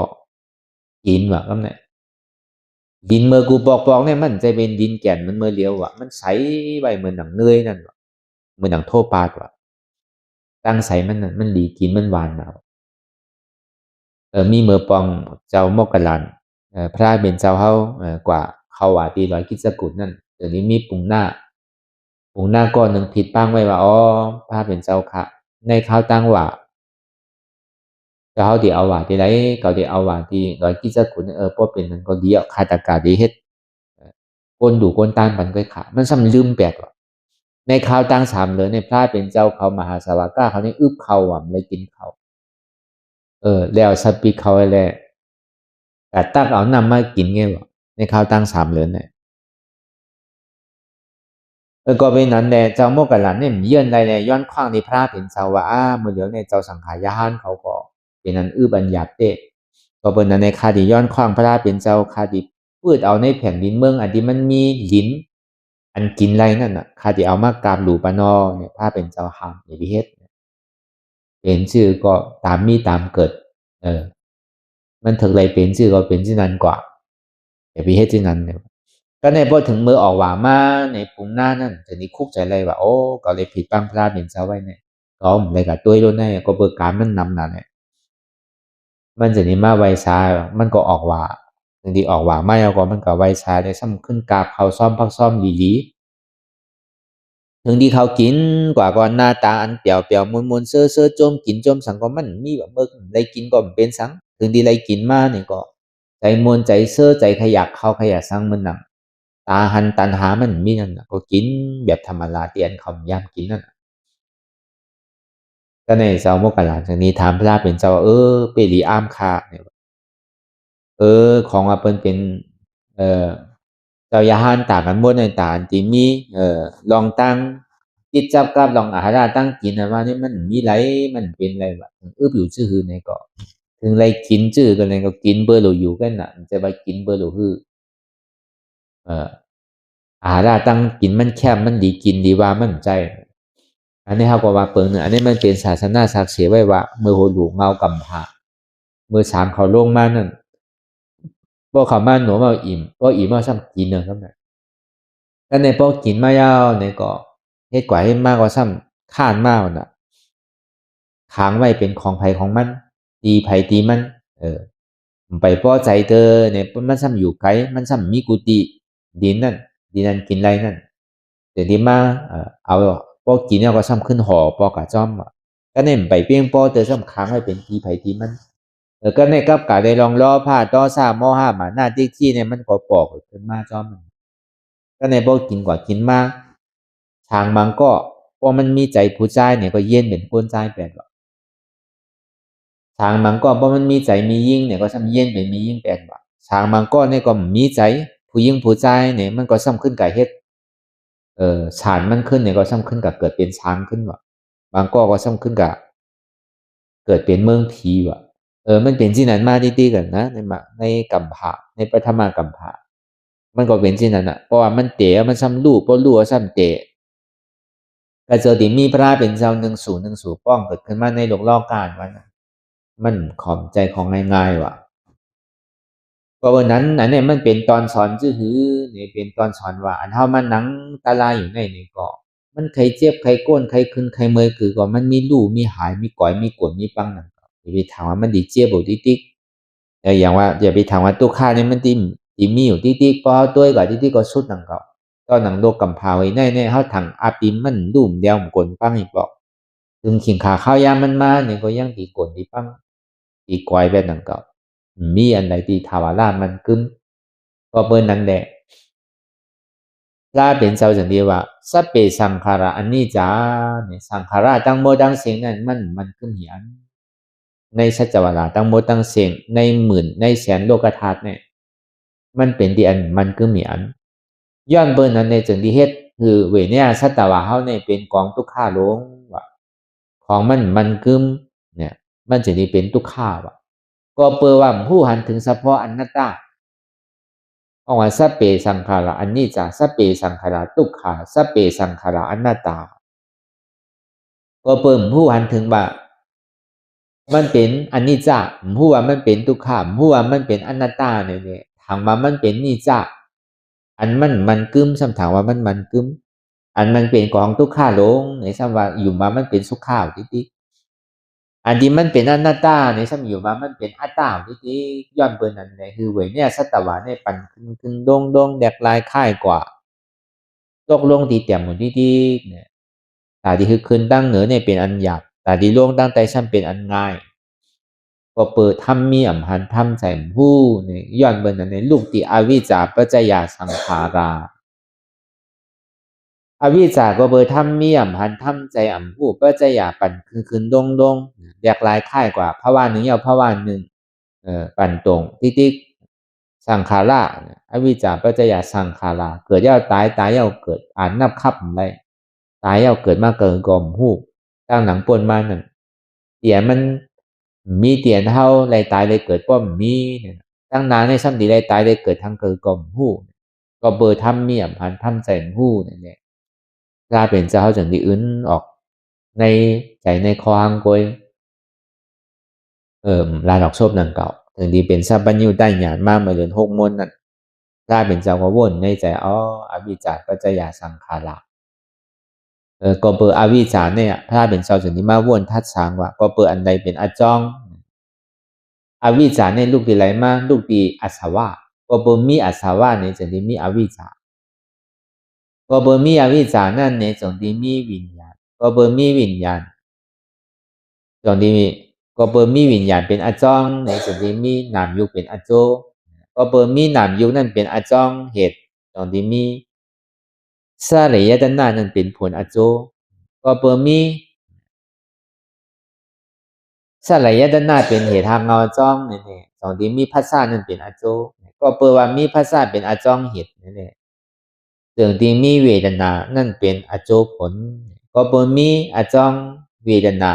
กินว่ะก็เนี่ยดินเมื่อกูปอกเนี่ยมันจะเป็นดินแก่นมันเมื่อเลี้ยวว่ะมันใสไปเหมือนหนังเนยนั่นว่ะเหมือนหนังโทปาดว่ะตั้งใสมันนั่นมันดีกินมันหวานมามีเมื่อปองเจ้ามกกันลันพระเป็นเจ้าเขากว่าเขาว่าตีร้อยกิจกุลนั่นเดี๋ยวนี้มีปุงหน้าก้อนหนึ่งผิดป้างไว้ว่าพระเป็นเจ้าค่ะในข้าวตั้งว่าเขาที่เอาว่าที่ไรเขาที่เอาว่าที่ร้อยกิจกุลเพราะเป็นนั้นก็ดีคาตากาดีเฮ็ดก้นดูก้นตานปันก็ขามันซ้ำลืมแปลกว่ะในข้าวตั้ง3เลยในพระเป็นเจ้าเขามหาสวากาเขานี่อึบเขาว่ะไม่กินเขาแล้วสปีเขาแหละแต่ตักเอานำมากินไงวะในข้าวตั้ง3เหรียญเนี่ยก็เป็นนั้นแหละเจ้าโมกขันลันเนี่ยเยื่อนได้เลยย้อนคว้างที่พระเป็นเจ้าว่าเมื่อเดี๋ยวเนี่ยเจ้าสังขายานเขาก็เป็นนั้นบัญญัติเตะก็ ก็เปิ้นนั้นในคาดิย้อนขว้างพระราเป็นเจ้าคาดิพืชเอาในแผ่นดินเมืองอันที่มันมีหินอันกินไรนั่นน่ะคาดิเอามากราบหลู่ปานอเนี่ยพระเป็นเจ้าห้ามอย่าไปเฮ็ดเป็นชื่อก็ตามมีตามเกิดมันถึงไรเป็นชื่อก็เป็นชื่อนั้นกว่าอย่าไปเฮ็ดชื่อนั้นเนี่ยก็ในพอถึงมือออกว่ามาในปุ่งหน้านั่นจะนี่คุกใจเลยว่าโอ้ก็เลยผิดปังพระเป็นเจ้าไว้เนี่ยก็เลยกับตัวรุ่นนี้ก็เบิกการมันนำนั่นแหละมันจะนี่มาไวซามันก็ออกว่าถึงที่ออกว่าไม่เอาก็มันก็ไวซาได้ซ้ำขึ้นกราบเขาซ่อมพักซ่อมดีๆถึงที่เขากินกว่าก่อนหน้าตาอันเปรียวๆมวนๆเซ่อๆจมกินจมสังก็มันมีแบบเมื่อได้กินก็เป็นสังถึงที่ได้กินมาเนี่ยก็ใจมวนใจเซ่อใจขยักเขาขยักสังมันหนังตาหันตันหามันมีนั่นน่ะก็กินแบบธรรมดาเตียนคำยามกินนั่นก็ในเจ้ามกหลานจากนี้ถามพระเป็นเจ้าเปรีอามคาเนี่ยของว่าเปิ้นเป็นเจ้ายาหานตากันหมดในตาอันที่มีลองตั้งจิตจับกับลองอาหารตั้งกินนะว่านี่มันมีไรมันเป็นไรวะอยู่ชื่อในก็ถึงไรกินชื่อกันเลยก็กินเบอร์โลอยู่กันน่ะจะไปกินเบอร์โลฮืออาหารตั้งกินมันแคบมันดีกินดีว่ามันใจอันนี้เขาก็ว่าเปิงหนึ่งอันนี้มันเป็นศาสนาศักดิ์สิทธิ์ไว้ว่าเมื่อโหลูเงากำผาเมื่อสามเขาลงมานั่นบ่เขามาหนูมาอิ่มบ่อิ่มมาซ้ำกินเนาะครับก็ในพวกกินมายาวในก็เฮ็ดกว่าให้มากกว่าซ้ำข้านมากน่ะค้างไว้เป็นของไผของมันตีไผตีมันไปพอใจเธอเนี่ยมันซ้ำอยู่ไกลมันซ้ำมีกุฏิดินนั่นกินไรนั่นเดี๋ยวนี้มาเอาพอกินเนี่ยก็ซ้ำขึ้นหอปอกะจ้อมก็เนี่ยไปเปี้ยงปอเธอซ้ำค้างไว้เป็นตีไผตีมันก็ในกับกะได้ลองล้อผ้าต่อซ่ามอห้ามาหน้าที่เนี่ยมันก็ปอกขึ้นมาจ้อมก็ในพอกินกว่ากินมากทางมันก็พอมันมีใจผู้ใจเนี่ยก็เย็นเป็นก้นใจแปดว่าทางมันก็พอมันมีใจมียิ่งเนี่ยก็ซ้ำเย็นเป็นมียิ่งแปดว่าทางมันก็เนี่ยก็มีใจผู้ยิ่งผู้ใจเนี่ยมันก็ซ้ำขึ้นกับเฮ็ดฉานมันขึ้นเนี่ยก็ซ้ำขึ้นกับเกิดเป็นช้างขึ้นว่ะบางก็ซ้ำขึ้นกับเกิดเป็นเมืองผีว่ะมันเป็นที่นั้นมาดีๆกันนะในกัมพะในปฐมกัมพะมันก็เป็นที่นั้นอ่ะเพราะว่ามันเตะมันซ้ำลูกเพราะลูกซ้ำเตะก็เจอที่มีพระเป็นเจ้า10ป้องเกิดขึ้นมาในโลกล่อการวันมันขอมใจของง่ายๆว่ะเพราะวันนั้นอันนี้มันเป็นตอนสอนซื่อหือเนี่ยเป็นตอนสอนว่าอันเฮามันหนังตาลายอยู่ในนี่ก็มันใครเจ็บใครก้นใครขึ้นใครเมยคือก็มันมีลู่มีหายมีก่อยมีกวนมีปังนั่นอย่าไปถามว่ามันดีเจ็บบ่ติ๊กอย่างว่าอย่าไปถามว่าตัวข้านี่มันติมีอยู่ติ๊กพอตัวก็ติ๊กก็สุดนั่นก็ตอนหนังโลกกำพาไว้ในเฮาถังอาปิมมันดุ่มเดียวมันกวนปังอีกบอกถึงขิงขาข้าวยามมันมาเนี่ยก็ยังตีกวนตีปังตีก่อยแบบนั่นก็มีอันใดที่ทาวารามันกึมก็เปิ้นนั้นแหละลาเป็นเจ้าจังเดียวว่าสัพเพสังขาระอันนี้จ้าเนี่ยสังขาระตั้งหมดตั้งเสียงนั้นมันกึมเหียนในสัจจวาระตั้งหมดตั้งเสียงในหมื่นในแสนโลกธาตุเนี่ยมันเป็นที่อันมันกึมเหียนย้อนเปิ้นนั้นในจังที่เฮ็ดคือเวเนี่ยสัตตวะเฮาเนี่ยเป็นกองทุกขาลงว่าของมันกึมเนี่ยมันจะนี่เป็นทุกขาว่ะก็เปิดว่าผู้หันถึงเฉพาะอนัตตาเอาว่าสัพเพสังขาระอันนี้จ้ะสัพเพสังขาระทุกขาสัพเพสังขาระอนัตตาก็เปิดผู้หันถึงว่ามันเป็นอนิจจ์ผู้ว่ามันเป็นทุกขาผู้ว่ามันเป็นอนัตตาเนี่ยถามว่ามันเป็นนิจจ์อันมันกึมถามว่ามันกึมอันมันเป็นของทุกขาลงในซ้ำว่าอยู่มามันเป็นสุขข่าวติ๊กอันที่มันเป็นอนัตตาในซ้ำอยู่มามันเป็นอัตตาที่ย้อนเปิ้นนั่นแหละคือเวยเนี่ยสัตวะเนี่ยปันขึ้นดงแดกลายค่ายกว่าตกลงที่เต็มหมดที่เนี่ยตาที่คือขึ้นตั้งเหนือเนี่ยเป็นอันหยาบตาที่ลงตั้งใจซ้ำเป็นอันง่ายก็เปิดทำมีอำหันทำใจผู้เนี่ยย้อนเปิ้นนั่นในลูกที่อวิชชาปัจจยาสังขาราอวิชชาก็เบอร์ทำเมียมหันทำใจผู้ปัจจยาปั่นคืนดงแยกลายค่ายกว่าภาวะหนึ่งยาวภาวะหนึ่งปั่นตรงติ๊กสังขาราอวิชชาปัจจยาสังขาราเกิดยาวตายยาวเกิดอ่านนับคับอะไรตายยาวเกิดมาเกิดกลมหูตั้งหนังปนมานั่นเดี๋ยวมัน มีเตียนเฮาไรตายเลยเกิดป้อมมีตั้งนานในซ้ำดีไรตายเลยเกิดทั้งเกิดก่อมหู้ก็เบอร์ทำเมียมหันทำใจหู้เนี่ยกลายเป็นเจ้าจังดีอื่นออกในใจในคอหังกวยลานออกโซบนังเก่าถึงดีเป็นซาบัญญูได้หยาดมากมาเดือน6 มนนั่นกลายเป็นเจ้าก็วนในใจอวิจารก็จะยาสังขาระก็เปิดอวิจารเนี่ยถ้าเป็นเจ้าจังดีมาวนทัดสางว่าก็เปิดอันใดเป็นอจองอวิจารเนี่ยลูกดีไรมาลูกดีอาสวะก็เปิดมีอาสวะเนี่ยจังดีมีอวิจารก็เปิดมีอวิจารนั่นเนี่ยจังดีมีวิญญาณก็เปิดมีวิญญาณจังดีก็เปิดมีวิญญาณเป็นอจองเนี่ยจังดีมีนามยุเป็นอโจก็เปิดมีนามยุนั่นเป็นอจองเหตุจังดีมีสาระยตนะนั่นเป็นผลอโจก็เปิดมีสลายยตนาเป็นเหตุทางเงาจ้องนี่ๆสองที่มีภาษานั่นเป็นอโจก็เปิดว่ามีภาษาเป็นอจ้องเหตุนี่ๆถึงที่มีเวทนานั่นเป็นอโจผลก็เปิดมีอจ้องเวทนา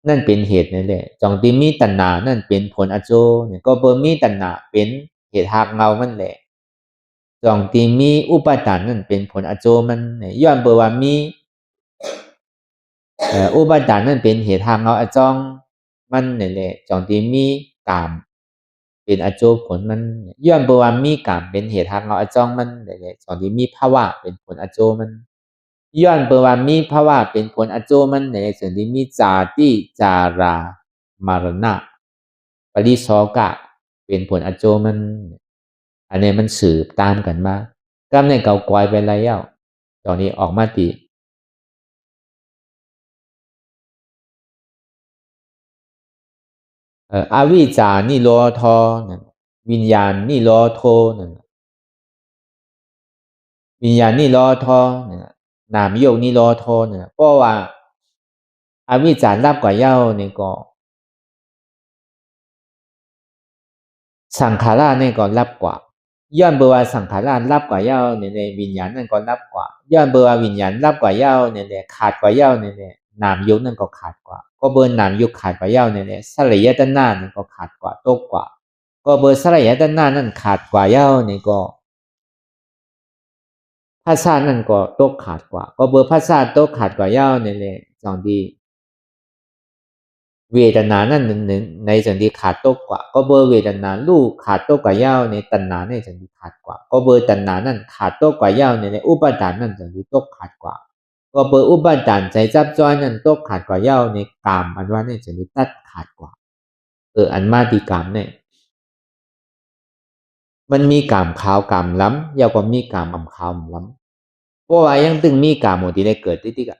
นั่นเป็นเหตุนั่นแหละจองที่มีตัณหานั่นเป็นผลอโจเนี่ยก็เปิดมีตัณหาเป็นเหตุทางเงามันแหละจองที่มีอุปาทานนั่นเป็นผลอโจมันย้อนเปิดว่ามีอุปาทานนั่นเป็นเหตุทางเงาอจ้องมันนี่แหละจองที่มีกามเป็นอโจผลมันย้อนเปิดว่ามีกามเป็นเหตุทางเงาอจ้องมันนี่แหละจองที่มีภาวะเป็นผลอโจมันย้อนเปิดว่ามีภาวะเป็นผลอโจมันนี่แหละส่วนที่มีจาติจารามรณะปริโสกะเป็นผลอโจมันอันนี้มันสืบตามกันมากำในเก่ากอยไปแล้วตอนนี้ออกมาติอวิชชานิโรธนั่นวิญญาณนิโรโธนั่นวิญญาณนิโรธนั่นนามโยกนิโรโธนั่นเพราะว่าอวิชชารับกว่าเย้านี่ก็สังขารนี่ก็รับกว่าย้อนเบอร์ว่าสังขารรับกว่าเย้าเนี่ยในวิญญาณนั่นก็รับกว่าย้อนเบอร์ว่าวิญญาณรับกว่าเย้าเนี่ยขาดกว่าเย้าเนี่ยนามยกนั่นก็ขาดกว่าก็เบอร์นามยกขาดกว่าเย้าเนี่ยสลายตนะนั่นก็ขาดกว่าตกกว่าก็เบอร์สลายตนะนั่นขาดกว่าเย้านี่ก็ภาษานั่นก็ตกขาดกว่าก็เบอร์ภาษาตกขาดกว่าเย้าเนี่ยจังดีเวทนานั่นในจังดีขาดตกกว่าก็เบอร์เวทนาลูกขาดตกกว่าเย้าในตัณหาในจังดีขาดกว่าก็เบอร์ตัณหานั่นขาดตกกว่าเย้าในอุปาทานนั่นจังดีตกขาดกว่าก็เบอร์อุปาทานใจจับจ้อยนั่นตกขาดกว่าเย้าในกามอันว่าในจังดีตัดขาดกว่าอันมาติกามเนี่ยมันมีกามขาวกามล้ำยาวกว่ามีกามอำขาวล้ำเพราะว่ายังตึงมีกามโมที่ได้เกิดที่กะ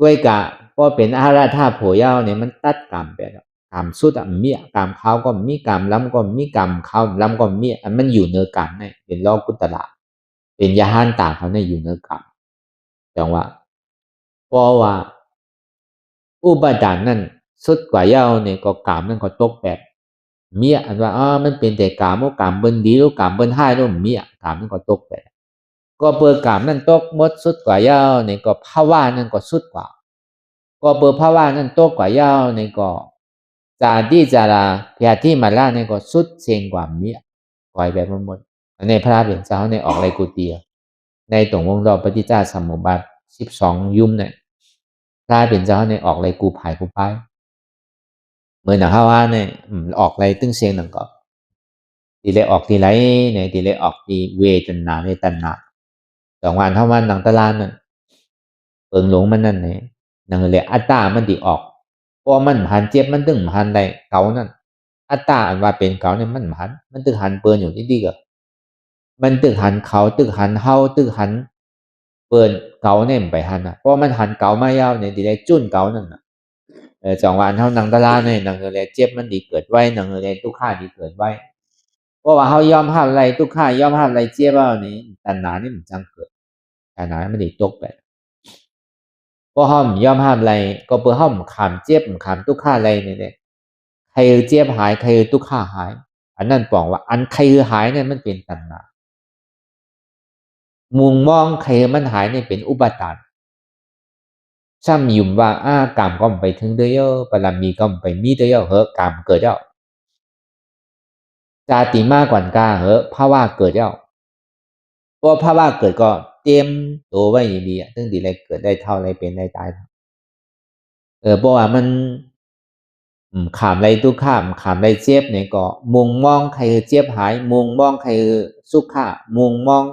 ด้วยกะพอเป็นอาราธาโผยาวเนี่ยมันตัดกามไปแล้วกามสุดมีกามขาวก็มีกามล้ำก็มีกามขาวล้ำก็มีอันมันอยู่เนื้อกามเนี่ยเป็นโลกุตระเป็นยาหันตาเขาเนี่ยอยู่เนื้อกามจังว่าเพราะว่าอุปาทานนั่นสุดกว่ายาวเนี่ยก็กามนั่นก็ตกแบบมีอันว่ามันเป็นแต่กามกามเบิ้นดีหรือกามเบิ้นให้แล้วมีกามนั่นก็ตกแบบก็เปิดกามนั่นตกหมดสุดกว่ายาวเนี่ยก็ภาวะนั่นก็สุดกว่าก็เปิดภาวะนั่นตกกว่ายาวเนี่ยก็จาติจาราพยาธิมาล่าเนี่ยก็สุดเชงกว่ามีปล่อยแบบหมดในพระเป็นเจ้าในออกไรกุเตียในตรงวงรอบปฏิจจสมุปบาท12 ยุ่มเนี่ยพระเป็นเจ้าในออกไรกูภายกูภายเมื่อหนังข้าวเนี่ยออกไรตึ้งเสียงหนังก็ทีไรออกทีไรเนี่ยทีไรออกทีเวทนาในตัณหา2 วันเท่าวันหนังตะลานนั่นเปิงหลงมันนั่นเนี่ยหนังเลยอัตตามันดีออกเพราะมันหันเจ็บมันตึงหันใดเก่านั่นอัตตาอันว่าเป็นเก่าเนี่ยมันตึงหันเปินอยู่ที่ดีก็มันตึกหันเขาตึกหันเฮาตึกหันเปินเก่าเนี่ยไปหันเพราะมันหันเก่ามายาวเนี่ยทีไรจุ้นเก่านั่น2 วันเท่านังตะลาเนี่ยนังเลยเจ็บมันดีเกิดไว้นังเลยทุกข้าดีเกิดไว้เพราะว่าเขายอมห้ามอะไรทุกข้ายอมห้ามอะไรเจ็บว่านี่ตัณหานี่มันจังเกิดตัณหาไม่ได้ตกไปเพราะห้ามยอมห้ามอะไรก็เพื่อห้ามขามเจ็บขามทุกข้าอะไรเนี่ยใครเจ็บหายใครทุกข้าหายอันนั้นบอกว่าอันใครหายเนี่ยมันเป็นตัณหามุงมองใครมันหายเนี่ยเป็นอุปาทาน ซ้ำยุ่มว่ากามก็ไปถึงเดียวปรมีก็ไปมีเดียวเหอะกามเกิดแล้วจาติมากกว่ากาเหอะภาวะเกิดแล้วเพราะภาวะเกิดก็เตรียมตัวไว้ดีๆซึ่งดีอะไรเกิดได้เท่าอะไรเป็นได้ตายเพราะว่ามันขามอะไรทุกข้ามขามอะไรเจ็บเนี่ยก็มุงมองใครเจ็บหายมุงมองใครสุขะมุงมอง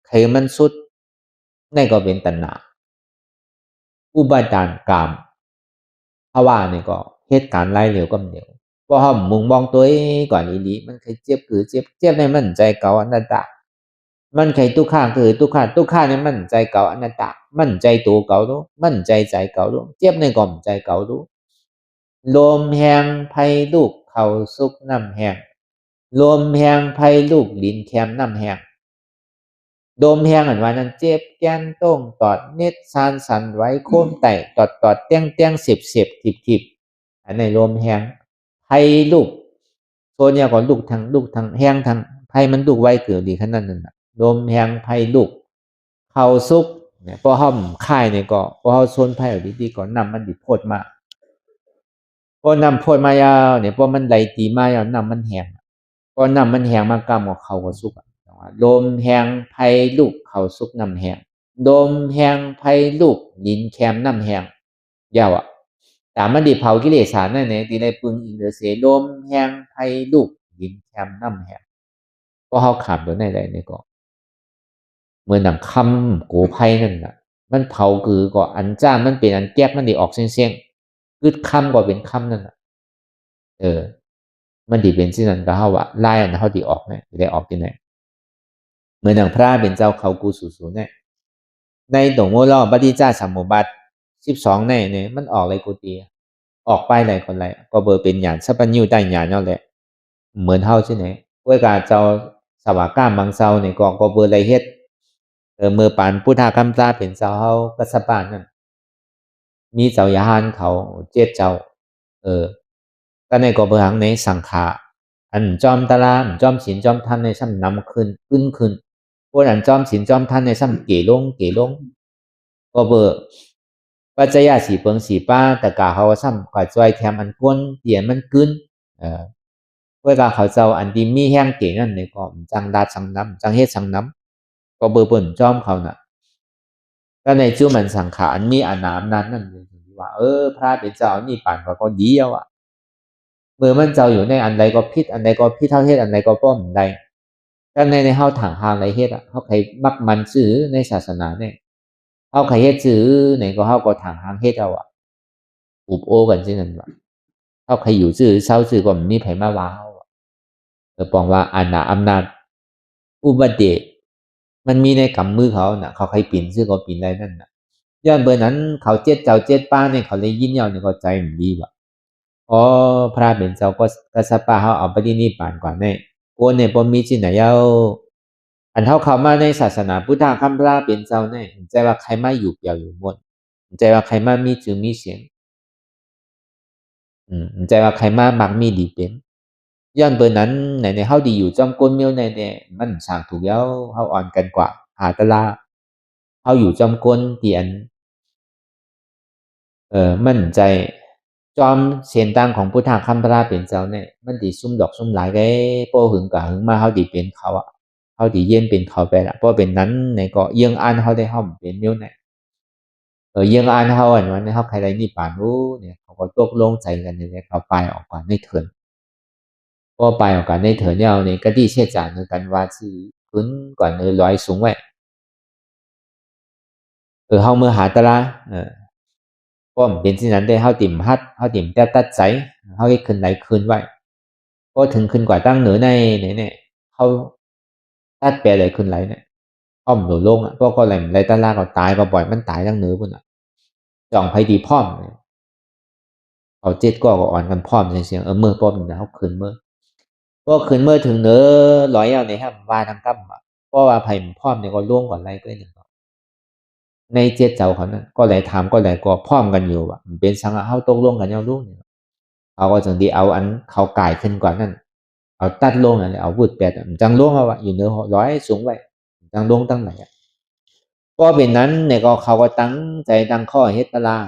ใครมันสุดนั่นก็เป็นตัณหาอุปาทานกามภาวะเนี่ยก็เหตุการณ์ไล่เร็วก็เดียวเพราะเขามุงมองตัวเองก่อนดีๆมันใครเจ็บคือเจ็บในมันใจเก่าอนัตตามันใครทุกข้าคือทุกข้าในมันใจเก่าอนัตตามันใจตัวเก่ารู้มันใจเก่ารู้เจ็บในก่อมใจเก่ารู้ลมแหงไผลูกเขาสุกน้ำแหงลมแหงไผลูกลิ้นแคมน้ำแหงโดมแหงอันว่านั้นเจ็บแก้นต้งตอดเน็ดซานสันไว้โค้มไต่ตอดเตี้ยงเสียบทิบอันในลมแหงไผลูกโซเนี่ยก็ลูกทางแหงทางไผมันลูกไว้เกิดดีขนาดนั้นลมแหงไผลูกเขาสุกเนี่ยพอห้อมค่ายเนี่ยก็พอเขาโซนไผเอาดีๆก็นำมันดิโพดมาพอนำโพดมายาวเนี่ยพอมันไหลตีมายาวนำมันแหงพอนำมันแหงมากำกับเขาก็สุกลมแหงไผลูกเขาสุกน้ำแหงลมแหงไผลูกดินแคมน้ำแหงยาวแต่มันดิเผากิเลสนั่นเนี่ยที่ได้ปึงอินเดเสลมแหงไผลูกดินแคมน้ำแหงก็เขาขามตัวไหนได้เนี่ยก็เหมือนนำคำโกไพนั่นน่ะมันเผาคือก็อันจ้ามันเป็นอันแก๊บมันดิออกเสียงคือคำก็เป็นคำนั่นน่ะมันดิเป็นสิ่งนั้นก็เขาว่าไล่อันเขาดิออกเนี่ยได้ออกที่ไหนเหมือนอย่างพระเป็นเจ้าเขากูสูเนี่ยในตรงโมล่อปฏิจจสมุปบาท12เนี่ยมันออกอะไรกูตีออกไปไหนคนไรก็เบอร์เป็นหยานสัพพัญญูได้หยานนั่นแหละเหมือนเท่าใช่ไหมเวลาเจ้าสวากามังเซาเนี่ยก็เบอร์อะไรเฮ็ดเมื่อปานพุทธคำตาเป็นเจ้าเขาก็สปานนั่นมีเจ้ายาหานเขาเจ็ดเจ้าก็ในก็เบอร์หังในสังขาอันจอมตะลามจอมศีลจอมธรรมในซ้ำนำขึ้นพวกอันจอมศีลจอมธรรมในซ้ำเก๋ลงก็เบอร์ปัจจัยสีเปิงสีป้าแต่กาเขาซ้ำกว่าจอยแถมอันก้นเตียนมันกึ้นเวลาเขาเจ้าอันที่มีแห้งเก๋นั่นเนี่ยก็จังดาสังน้ำจังเฮ็ดสังน้ำก็เบอร์เปิ่นจอมเขาน่ะก็ในชื่อมันสังขารมีอานามนั้นนั่นเลยว่าพระเป็นเจ้านี่ป่านก็ดีแล้วอ่ะเมื่อมันเจ้าอยู่ในอันใดก็พิษอันใดก็พิษเท่าเฮ็ดอันใดก็ป้อมใดก็ในเฮาถังหางไรเฮ็ดอ่ะเฮาใครมักมันซื้อในศาสนาเนี่ยเฮาใครเฮ็ดซื้อเนี่ยก็เฮาก็ถังหางเฮ็ดเอาอ่ะอุบโอกันซื่อนั่นว่าเฮาใครอยู่ซื้อเศร้าซื้อก็มีไผมาว่าเฮาปองว่าอานาอำนาจอุบัติเหตุมันมีในกำมือเขาน่ะเขาใครปีนซื้อก็ปีนได้นั่นน่ะย้อนเบอร์นั้นเขาเจ็ดเจ้าเจ็ดป้าเนี่ยเขาเลยยินยอมเนี่ยก็ใจมันดีว่ะพระเป็นเจ้าก็สปาเขาเอาไปที่นี่ป่านก่อนเนี่ยโกนเนี่ยบ่มีที่ไหนเอาอันเข้ามาในศาสนาพุทธคำพระเป็นเจ้าเนี่ยใจว่าใครมาอยู่เปี่ยวอยู่หมดใจว่าใครมามีชื่อมีเสียงใจว่าใครมามักมีดีเป็นย้อนเบอร์นั้นในเฮาดีอยู่จอมกลเมียวในมันสร้างถูกแล้วเฮาอ่อนกันกว่าหาตะลาเฮาอยู่จอมกลที่อันมั่นใจจอมเสียนต่างของพุทธคำพระเป็นเจ้าเนี่ยมันดีซุ่มดอกซุ่มหลายได้โป้หึงกะหึงมาเฮาดีเป็นเขาอ่ะเฮาดีเย็นเป็นเขาไปละเพราะเป็นนั้นในก็เยี่ยงอ่านเฮาได้เฮาเป็นเมียวเนี่ยเยี่ยงอ่านเฮาอันวันนี้เฮาใครได้นี่ป่านรู้เนี่ยเขาก็ตกลงใจกันเนี่ยเขาไปออกก่อนในเถินพอไปออกก่อนในเถินเนี่ยเนี่ยก็ดีเชื่อจานกันว่าชื่อพื้นก่อนลอยสูงไว้เฮาเมื่อหาตะละป้อมเป็นสิ่งนั้นได้เฮาติ่มฮัดเฮาติ่มแต้ตัดใจเฮาให้ขึ้นไหลคืนไว้พอถึงขึ้นกว่าตั้งเหนือในเนี่ยเขาตัดแปลเลยขึ้นไหลเนี่ยอ้อมหนูลงอ่ะพวกก็ไหลตะลาก็ตายก็ปล่อยมันตายตั้งเหนือพุ่นอ่ะจ่องไผดีพร้อมเขาเจ็ดก็อ่อนกันพร้อมเสียงเมื่อป้อมนะเขาขึ้นเมื่อพอขึ้นเมื่อถึงเหนือร้อยเอาเนี่ยครับว่าทางกั้มอ่ะเพราะว่าไผพร้อมเนี่ยก็ล่วงก่อนไรก็หนึ่งในเจ็ดเจ้าเขานั้นก็ไหลถามก็ไหลก็พร้อมกันอยู่อ่ะเป็นสังเฮาตกลงกันเอาลูกเนี่ยเขาก็จังดีเอาอันเขาก่ายขึ้นกว่านั้นเอาตัดลงอันเอาวุดแปดจังลงเอาวะอยู่เหนือร้อยสูงไว้จังลงตั้งไหน ก็เป็นนั้นเนี่ยก็เขาก็ตั้งใจตั้งข้อเฮ็ดตะลา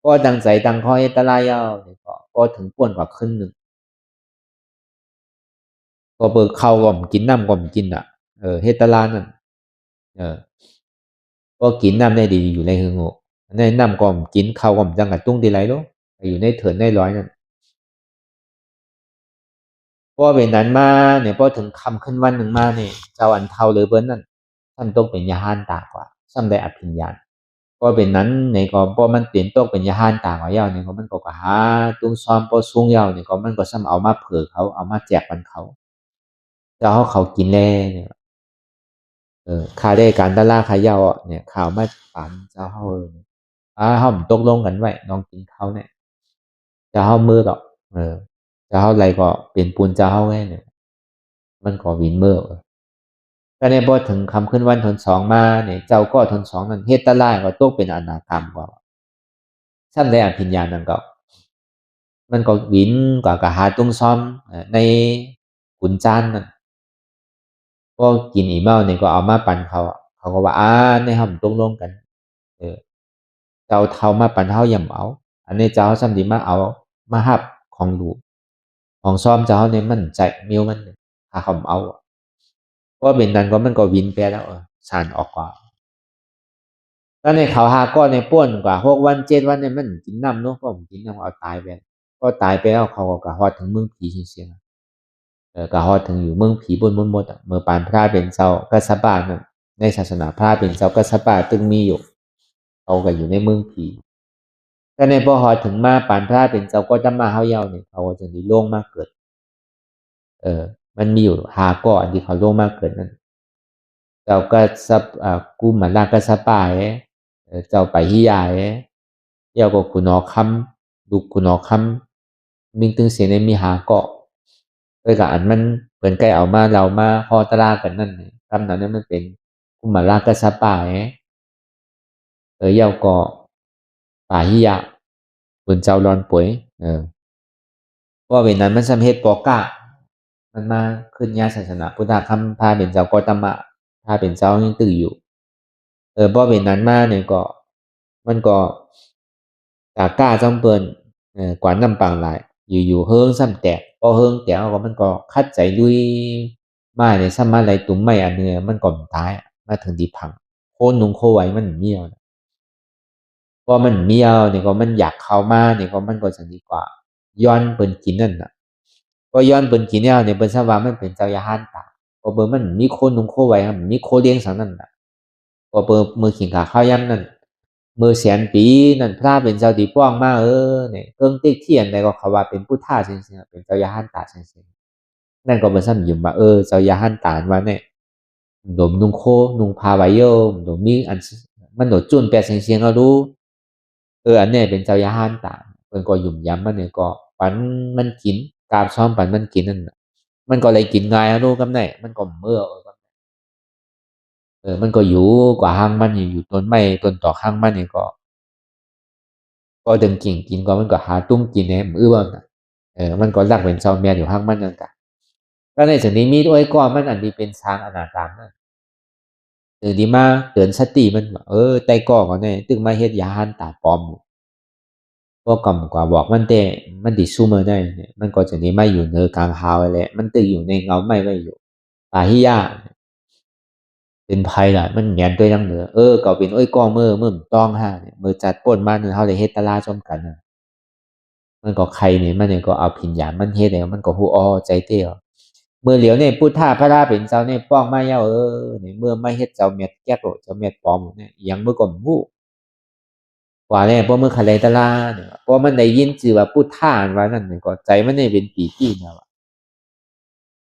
ก็ตั้งใจตั้งข้อเฮ็ดตะลายาวเนี่ยก็ถึงป่วนกว่าครึ่งหนึ่งก็เบิกเข้าก็กินน้ำก็กินอ่ะเฮ็ดตะลานั่นก็กินน้ำได้ดีอยู่ในหึงโง่ในน้ำก็กินเข้าก็จังกับตุ้งดีไรลูกอยู่ในเถินในร้อยนั่นพอเป็นนั้นมาเนี่ยพอถึงคำขึ้นวันหนึ่งมาเนี่ยเจ้าอันเท่าหรือเบิ้นนั่นท่านต้องเป็นยาหานตากว่าซ้ำได้อภิญญาพอเป็นนั้นเนี่ยก็พอมันเปลี่ยนต้องเป็นยาหานตากว่าเย้าเนี่ยก็มันก็หาตุ้งซ้อมพอสูงเย้าเนี่ยก็มันก็ซ้ำเอามาเผื่อเขาเอามาแจกมันเขาเจ้าเขากินแล่เนี่ยค่าได้การตะล่าขายเย้าเนี่ยข่าวมาปันเจ้าเขาเขาตกลงกันไว้น้องกินเขาเนี่ยเจ้าเขามือหรอกเจ้าเขาอะไรก็เปลี่ยนปูนเจ้าเขาไว้เนี่ยมันก็วินเมื่อก็ในพอถึงคำขึ้นวันทนสองมาเนี่ยเจ้าก็ทนสองนั้นเฮ็ดตะล่าก็ตกเป็นอนาคามกว่าซ้ำได้อภิญญานั่นก็มันก็วินกว่ากะหาตุ้งซ้อมในขุนจานนั่นก็กินอีเมาเนี่ยก็เอามาปั่นเขาเขาก็ว่าในห้องตกลงกันเจ้าเท่ามาปั่นเท่าย่ำเอาอันนี้เจ้าซ้ำดีมาเอามาหับของดูของซ้อมเจ้าเนี่ยมันใจมิวมันหาคำเอาก็เป็นนั้นก็มันก็วินไปแล้วสารออกกว่าแล้วในเขาหาก็ในป้วนกว่า6 วัน 7 วันเนี่ยมันกินน้ำเนาะก็กินน้ำเอาตายไปก็ตายไปแล้วเขาก็กะฮอดถึงเมืองผีเสียงกะฮอดถึงอยู่เมืองผีบนหมดเมื่อปานพระเป็นเจ้ากัสสปะนั่นในศาสนาพระเป็นเจ้ากัสสปะตึงมีอยู่เขาก็อยู่ในเมืองผีแต่ในพอฮอดถึงมาปานพระเป็นเจ้าก็จะมาเฮาเยาเนี่ยเขาก็จะได้ลงมาเกิดมันมีอยู่5 ก้อนที่เขาลงมาเกิดนั่นเจ้าก็กุมารกัสสปะเจ้าไปหิยายเจ้าก็คุณอคำลูกคุณอคำมิงตึงเสียในมี5 เกาะกับอันมันเพิ่นใกล้เอามาเรามาฮอตรากันนั่นคำนั้นมันเป็นกุมารกัสสปะเจ้าก็ป่าหิยะบนเจ้าร้อนป่วยว่าเวลานั้นมันสำเฮ็ดปอกะมันมาขึ้นญาศาสนาพุทธคำพาเป็นเจ้าโกตมะพาเป็นเจ้ายังตื่นอยู่บ่เวลานั้นมาเนี่ยก็มันก็กล้าจำเปิ้นกว่าน้ำปางหลายอยู่ๆเฮิงซ้ำแตกพอเฮิงแตกก็มันก็คัดใจลุยมาเนี่ยซ้ำมาไหลตุ่มไม่อันเนื้อมันก็ตายมาถึงที่พังโคนนุงโคไว้มันเมียวพอมันเมียวเนี่ยก็มันอยากเข้ามาเนี่ยก็มันก็จะดีกว่าย้อนเปิ้นกินนั่นน่ะก็ย้อนเปิ้นกินแล้วเนี่ยเปิ้นซะว่ามันเป็นเจ้าญาหานตาพอเบิ่งมันมีโคนนุงโคไว้ครับมีโคเลี้ยงสังนั้นน่ะพอเบิ่งมือขิงขาข้าวยำนั่นมือแสนปีนั่นพระเป็นเจ้าที่ป้องมาเนี่ยเครื่องติ๊กเทียนใดก็เขาว่าเป็นพุทธาจริงๆเป็นเจ้าญาหานตาจริงๆนั่นก็เปิ้นซ้ำอยู่ว่าเจ้าญาหานตาว่าเนี่ยดมนุงโคนุงพาไว้โยมดมมีอันมันโดดจุนแปดเสียงเอาดูอันนี้เป็นเจ้าญาหานตาเพิ่นก็หยุ่มย้ำมันเนี่ยก็ปันมันกินกาบซ้อมปันมันกินนั่นน่ะมันก็เลยกินง่ายเอาดูกำไดมันก็เมื่อมันก็อยู่กว่าห้างมันอยู่ต้นไม้ต้นตอกห้างมันนี่ก็ดึงกิ่งกินก็มันก็หาตุ้มกินแหนมื้อบ่น่ะมันก็รักเป็นเจ้าแม่อยู่ห้างมันนั่นกะก็ในส่วนนี้มีด้วยก็มันอันนี้เป็นช้างอนาถามนั่นดีมาเตือนสติมันไต้ก่อก็แน่ตึงมาเฮ็ดยาหันตาปลอมก็กำกว่าบอกมันแต่มันดิสู้มือได้เนี่ยมันก็จะนี้ไม่อยู่เนื้อกลางหาวแหละมันตึกอยู่ในเงาไม้ไว้อยู่ปาหิยะเป็นภัยล่ะมันแหงนตัวยังเหนือก็เป็นก้อมือมันต้องห้าเนี่ยมือจัดป่นมาเนี่ยเฮาได้เฮ็ดตะลาชมกันน่ะมันก็ใครเนี่ยมันเนี่ยก็เอาพิญญามันเฮ็ดแล้วมันก็ฮู้ใจเต้อเมื่อเหลียวเนี่ยพุทธาพระราเป็นเจ้าเนี่ยป้องมาเย้าเนี่ยเมื่อไม่เฮ็ดเจ้าเม็ดแก๊กโลเจ้าเม็ดปลอมเนี่ยอิหยังมือก็ฮู้กว่าเนี่ยพอมือคะเลตะลาเนี่ยพอมันได้ยินชื่อว่าพุทธาว่านั่นเนี่ยก็ใจมันเนี่ยเป็นปีติแล้ว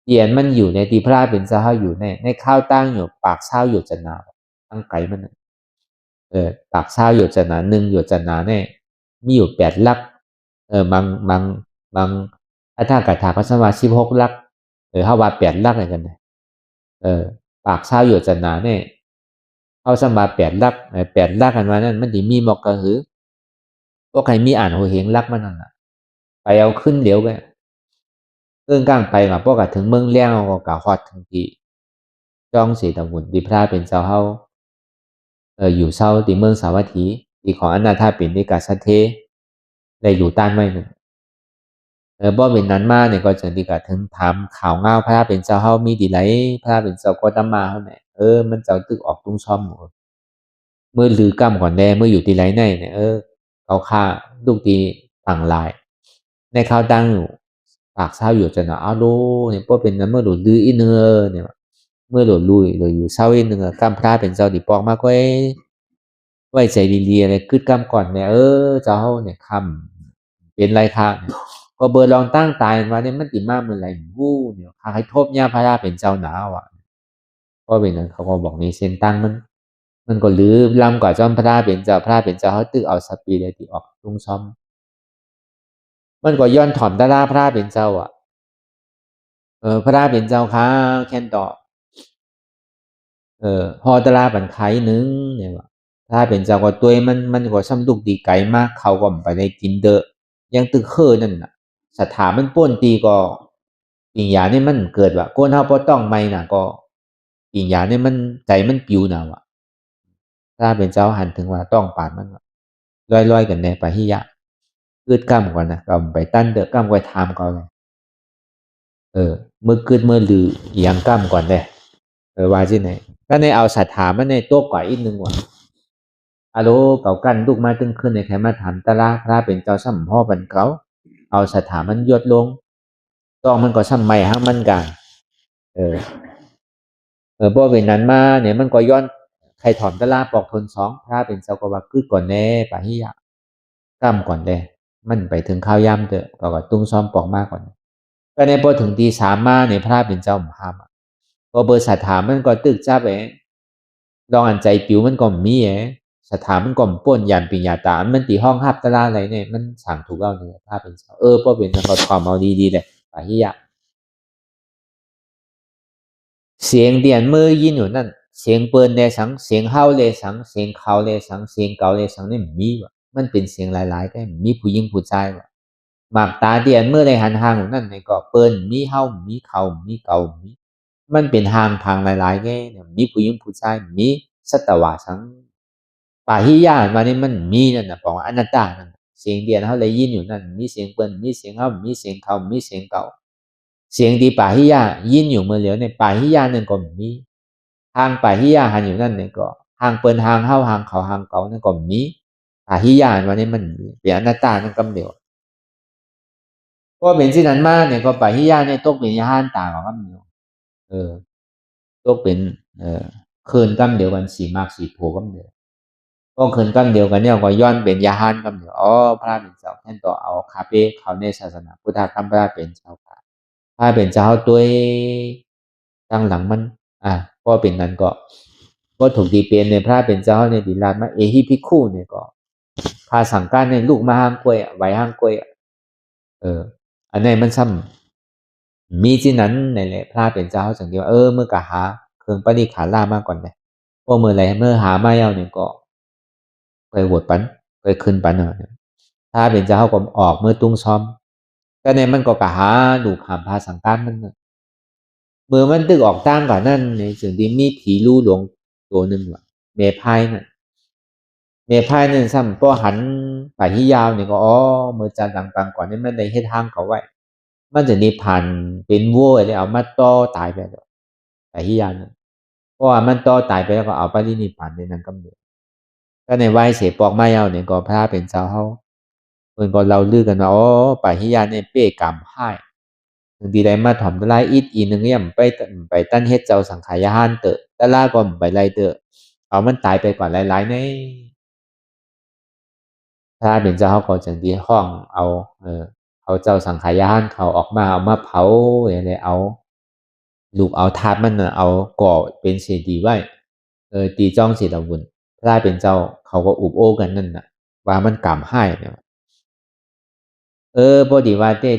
เตียนมันอยู่ในที่พระเป็นเจ้าอยู่ในข้าวตั้งอยู่ปากเช้าอยู่จะหนาวตั้งไกลมันปากเช้าอยู่จะหนา1อยู่จะหนาเนี่ยมีอยู่8 ลักบางถ้ากะถาก็สมา16 ลักเฮาว่า8 ลักกันน่ะปากเช้าอยู่จะหนาเนี่ยเฮาสมา8 ลัก8 ลักกันว่านั้นมันสิมีหมอกกะหือบ่ใครมีอ่านโหเห็นลักมันนั่นน่ะไปเอาขึ้นเดี๋ยวก็กลางไปก็พอก็ถึงเมืองแล้งก็ฮอดถึงที่จองสิตะบุญที่พระเป็นเจ้าเฮา อยู่เศร้าตีเมืองสาวัตถีตีของอนาถาปิณฑิกาสัทเทได้อยู่ต้านไว้หนึ่งบ่เป็นนั้นมาเนี่ยก็จึงดีกว่าถึงถามข่าวเงาพระเป็นเจ้าเฮามีดีไหลพระเป็นเจ้าก็ตามมาเฮาเนี่ยมันเจ้าตึกออกตุ้งซ่อมหมดเมื่อลือกำก่อนแดเมื่ออยู่ที่ไหลในเนี่ยเขาฆ่าลูกตีต่างลายในข้าวตั้งอยู่ปากเศร้าอยู่จนเอาโลเนี่ยพวกเป็นนั้นเมื่อหลุดลืออีเนื้อเนี่ยเมื่อหลุดลุยหรืออยู่เศร้าอีเนื้อกำพระเป็นเจ้าดีปอกมากไว้ใจดีๆอะไรกึดกำก่อนเนี่ยเจ้าเฮาเนี่ยคำเป็นไรค่ะก็เบอร์ลองตั้งตายมาเนี่ยมันติมาเมื่อไรวู้เนี่ยข้าให้ทบเนี่ยพระเป็นเจ้าหนาวอ่ะก็เป็นนั้นเขาก็บอกนี่เส้นตั้งมันก็ลือลำกว่าจอมพระเป็นเจ้าเขาตึกเอาสปีเลยที่ออกลุงซ้อมมันก็ย้อนถ่อมตาลาพระเป็นเจ้าอ่ะพระเป็นเจ้าค่ะแค่นต่อพอตาลาบันไขนึงเนี่ยว่าพระเป็นเจ้าก็ตัวมันก็ซ้ำลูกดีไก่มากเขาก็ไปได้กินเดอะยังตึกเคอนั่นน่ะสถามันป้นตีก็ปิญญานี่มันเกิดว่าโกนเฮาบ่ต้องไม่น่ะก็ปิญญานี่มันใจมันปิวน่ะว่ะถ้าเป็นเจ้าหันถึงว่าต้องปานมันลอยๆกันในปะหิยะกึดก้ำก่อนนะก็ไปตั้นเดอะก้ำไว้ถามเขาเลยเมื่อกึดเมื่อลืออีหยังก้ำก่อนเด้ว่าสิไหนก็ในเอาศรัทธามันในโต๊ะกว่าอีกนึงว่ะอะโลเก่ากันลูกมาตึงขึ้นในแค่มาถามตะลาพระเป็นเจ้าซ้ำพ่อบันเขาเอาศรัทธามันยดลงต้องมันก็ซ้ำใหม่ห้างมันกันบ่เป็นนั้นมาเนี่ยมันก็ย้อนใครถอนตะลาปอกทนสองพระเป็นเจ้าก็ว่าคือก่อนแน่ปะหิยะก้ำก่อนแน่มันไปถึงข้าวยำเถอะก็ตุ้งซ้อมปอกมากก่อนก็ในพอถึงตีสามมาเนี่ยพระเป็นเจ้าหามก็เบอร์ศรัทธามันก็ตึกจับลองอันใจปิวมันก็มีศรัทธามันก็ป่นยันปิญญาตามันตีห้องฮับตะลาอะไรเนี่ยมันสั่งถูกเอาเนี่ยพระเป็นเจ้าพอเป็นนั้นก็ทอมเอาดีๆเลยปะหิยะเสียงเดียนมือยินอยู่นั่นเสียงเปินเลสังเสียงเฮาเลสังเสียงเขาเลสังเสียงเก่าเลสังนี่มีว่ะมันเป็นเสียงหลายๆได้มีผู้หญิงผู้ชายว่ะหมากตาเดียนเมื่อได้หันห่างอยู่นั่นในก็เปินมีเฮามีเขามีเก่ามีมันเป็นห่างพังหลายๆแง่มีผู้หญิงผู้ชายมีสัตวะสังปาหิยะมานี่มันมีนั่นน่ะบอกว่าอนัตตานั่นเสียงเดียนเฮาเลยยินอยู่นั่นมีเสียงเปินมีเสียงเฮามีเสียงเขามีเสียงเก่าเสียงที่ปาหิยะยินอยู่เมื่อเหลียวในปาหิยะนั่นก็มีห่างปาหิยะหันอยู่นั่นเนี่ยก็ห่างเปินห่างเฮาห่างเขาห่างเก่านั่นก็มีปาหิยะวันนี้มันเป็นอนัตตานั่นกำเดียวก็เป็นสินั้นมาเนี่ยก็ปาหิยะเนี่ยตกเป็นยานตาของกำเดียวตกเป็นคืนกำเดียวกันสีมากสีโพกำเดียวก็คืนกำเดียวกันเนี่ยก็ย้อนเป็นยานกำเดียวพระเป็นเจ้าแท่นต่อเอาคาเป้เขาในศาสนาพุทธคัมภีร์เป็นเจ้าพระเป็นเจ้าตัวตั้งหลังมันก็เป็นนั้นก็ถูกตีเป็นในพระเป็นเจ้าในดิลามาเอหิภิกขุเนี่ยก็พาสังการในลูกมาห้างกล้วยไว้ห้างกล้วยอันนี้มันซ้ำมีที่นั้นในแหละพระเป็นเจ้าสังเกตว่าเมื่อกะหาเครื่องปฏิขาล่ามากก่อนเลยพอเมื่อไรเมื่อหาไม่เอาเนี่ยก็ไปโหวตปันไปขึ้นปันเนี่ยพระเป็นเจ้าก็ออกเมื่อตุ้งซ้อมก็ในมันก็กะหาลูกหามพาสังการมันเมื่อมันตึกออกตั้งก่อนนั่นในสิ่งที่มีผีลู่หลวงตัวหนึ่งว่ะเมพายนั่นเมพายนั่นซ้ำพอหันไปที่ยาวเนี่ยก็เมื่อจันต่างๆก่อนนี่มันได้ให้ทางเขาไว้มันจะนิพพานเป็นวัวเลยเอามาต่อตายไปแล้วไปที่ยาวนั่นเพราะว่ามันต่อตายไปแล้วก็เอาไปที่นิพพานในนั้นก็มีก็ในวัยเสปอกไม้เอาเนี่ยก็พระเป็นเจ้าเขาเพิ่นก็เราลือกันว่าไปที่ยาวเนี่ยเป้กรรมให้ดีได้มาถ่อมตะลายอีนึงเนี่ยไปตั้นเฮ็ดเจ้าสังขายาหานเตอะตะลาก็ไปไล่เตอะเอามันตายไปก่อนหลายๆในถ้าเป็นเจ้าเขาก็จังดีห้องเอาเจ้าสังขายาหานเขาออกมาเอามาเผาอย่างไรเอาลูกเอาทาสมันเอาก่อเป็นเศษดีไว้ตีจ้องเศษอาวุธถ้าเป็นเจ้าเขาก็อุบโอ้กันนั่นน่ะว่ามันกรรมให้เนี่ยบ่ดีว่าเต้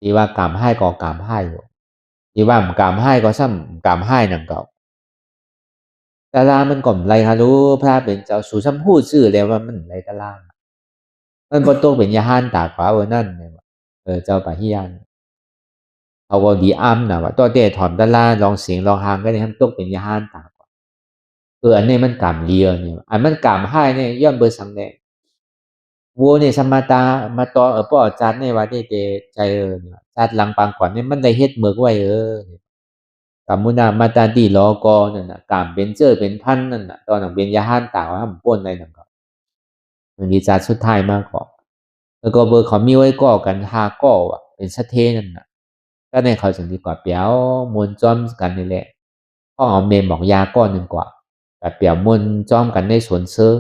ดีว่ากรรมให้ก็กรรมให้อยู่ดีว่ากรรมให้ก็ซ้ำกรรมให้นั่นก็ตะลามันก็ไรฮะรู้พระเป็นเจ้าสู่ซ้ำพูดชื่อแล้วว่ามันไรตะลามันบ่ตกเป็นยาหานตากฟ้านั่นเนี่ยเจ้าปะหิยานเขาก็ดีอ้ำนะว่าตัวเต้ถอนตะลาลองเสียงลองหางก็ได้ทำตกเป็นยาหานตาก อันนี้มันกามเลียเนี่ยอันมันกามให้เนี่ยย่อมเบอร์สังเนี่ยวัวเนี่ยสมาตามาต่อป้อจัดในว่าได้ใจเนี่ยจัดหลังปางก่อนเนี่ยมันได้เฮ็ดเมือกไว้กามุนามาตาดีลอกอนั่นน่ะกามเป็นเจอเป็นพันนั่นน่ะตอนนั้นเป็นยาห้านต่างว่ามันป้นอะไรนั่นก็มันมีจัดสุดท้ายมากกว่าแล้วก็เบอร์เขามีไว้ก่อกัน5ก่ออ่ะเป็นสะเทนั่นน่ะก็ในเขาสันดีกว่าเปียวมวนจ้อมกันนี่แหละพ่อเอาเมมบอกยาก้อนหนึ่งกว่าแต่เปียวมวนจ้อมกันในสวนเซอ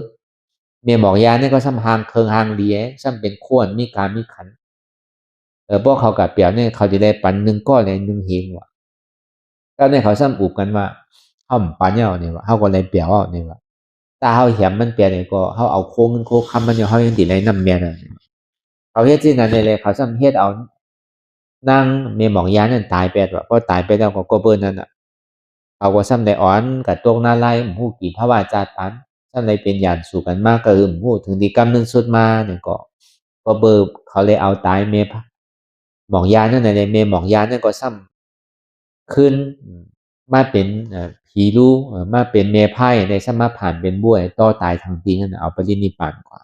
เมมบอกยาเนี่ยก็ซ้ำหางเคิงหางเลียซ้ำเป็นข้วนมีการมีขันพวกเขากับเปียวเนี่ยเขาจะได้ปัน1ก้อนเลย1เฮงว่ะก็ในเขาซ้ำอุบกันว่าเขาปันเนี่ยเนี่ยว่าเขาก็เลยเปียวเนี่ยว่าถ้าเขาเหี่ยมมันเปียเนี่ยก็เขาเอาโค้งเงินโค้งคำมันเนี่ยเขายังติดในน้ำเมียน่ะเขาเฮ็ดที่นั่นเลยเขาซ้ำเฮ็ดเอานั่งเมียบอกยานั่นตายไปว่ะพอตายไปแล้วก็เบิ่นนั่นน่ะเขาก็ซ้ำได้อ่อนกับตกหน้าไล่หูกี่พระวาจาปันซ้ำเลยเป็นหยาดสู่กันมากก็หูถึงดีกรรมนึงสุดมาเนี่ยก็เบิกเขาเลยเอาตายเมียหมองยานั่นเลยเมียหมองยานั่นก็ซ้ำขึ้นมาเป็นผีรู้มาเป็นเมียไพ่ในซ้ำมาผ่านเป็นบ้วยต่อตายทางจริงนั่นเอาไปรินิพพานกว่า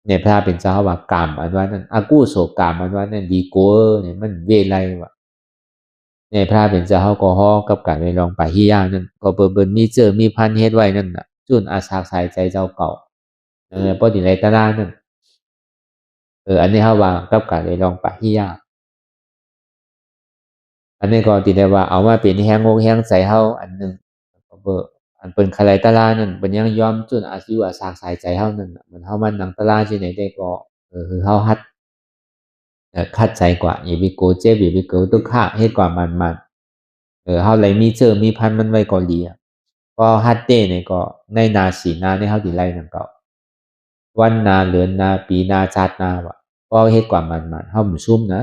ในพระเป็นเจ้าว่ากรรมอันว่านั่นอากูโศกรรมอันว่านั่นดีโกเนี่ยมันเวไลว่ะในพระเป็นเจ้าเขาก็ฮ้อกับการไปลองไปที่ย่างนั่นก็เบิ่นมีเจอมีพันเฮ็ดไว้นั่นน่ะจุนอาสาสายใจเจ้าเก่าพอดีในตารางนั่นอันนี้เขาว่ากับการไปลองไปที่ย่างอันนี้ก็ติได้ว่าเอามาเป็นแฮงอกแฮงใจเฮาอันหนึ่งเบออันเป็นคาไรตารางนั่นเป็นยังยอมจนอาชีวอาสาสายใจเฮานั่นน่ะมันเฮามันหนังตารางที่ไหนได้ก็คือเฮาฮัดคัดใจกว่าอย่าไปโกเจ็บอย่าไปโกทุกข์เฮ็ดกว่ามันเฮาเลยมีเจอมีพันมันไว้ก็ดีก็ฮัดเต้เนี่ยก็ในนาสีนาในเฮาสิไล่นั่นก็วันนาเดือนนาปีนาชาตินาว่ะก็เฮ็ดกว่ามันเฮาบ่ซุ่มนะ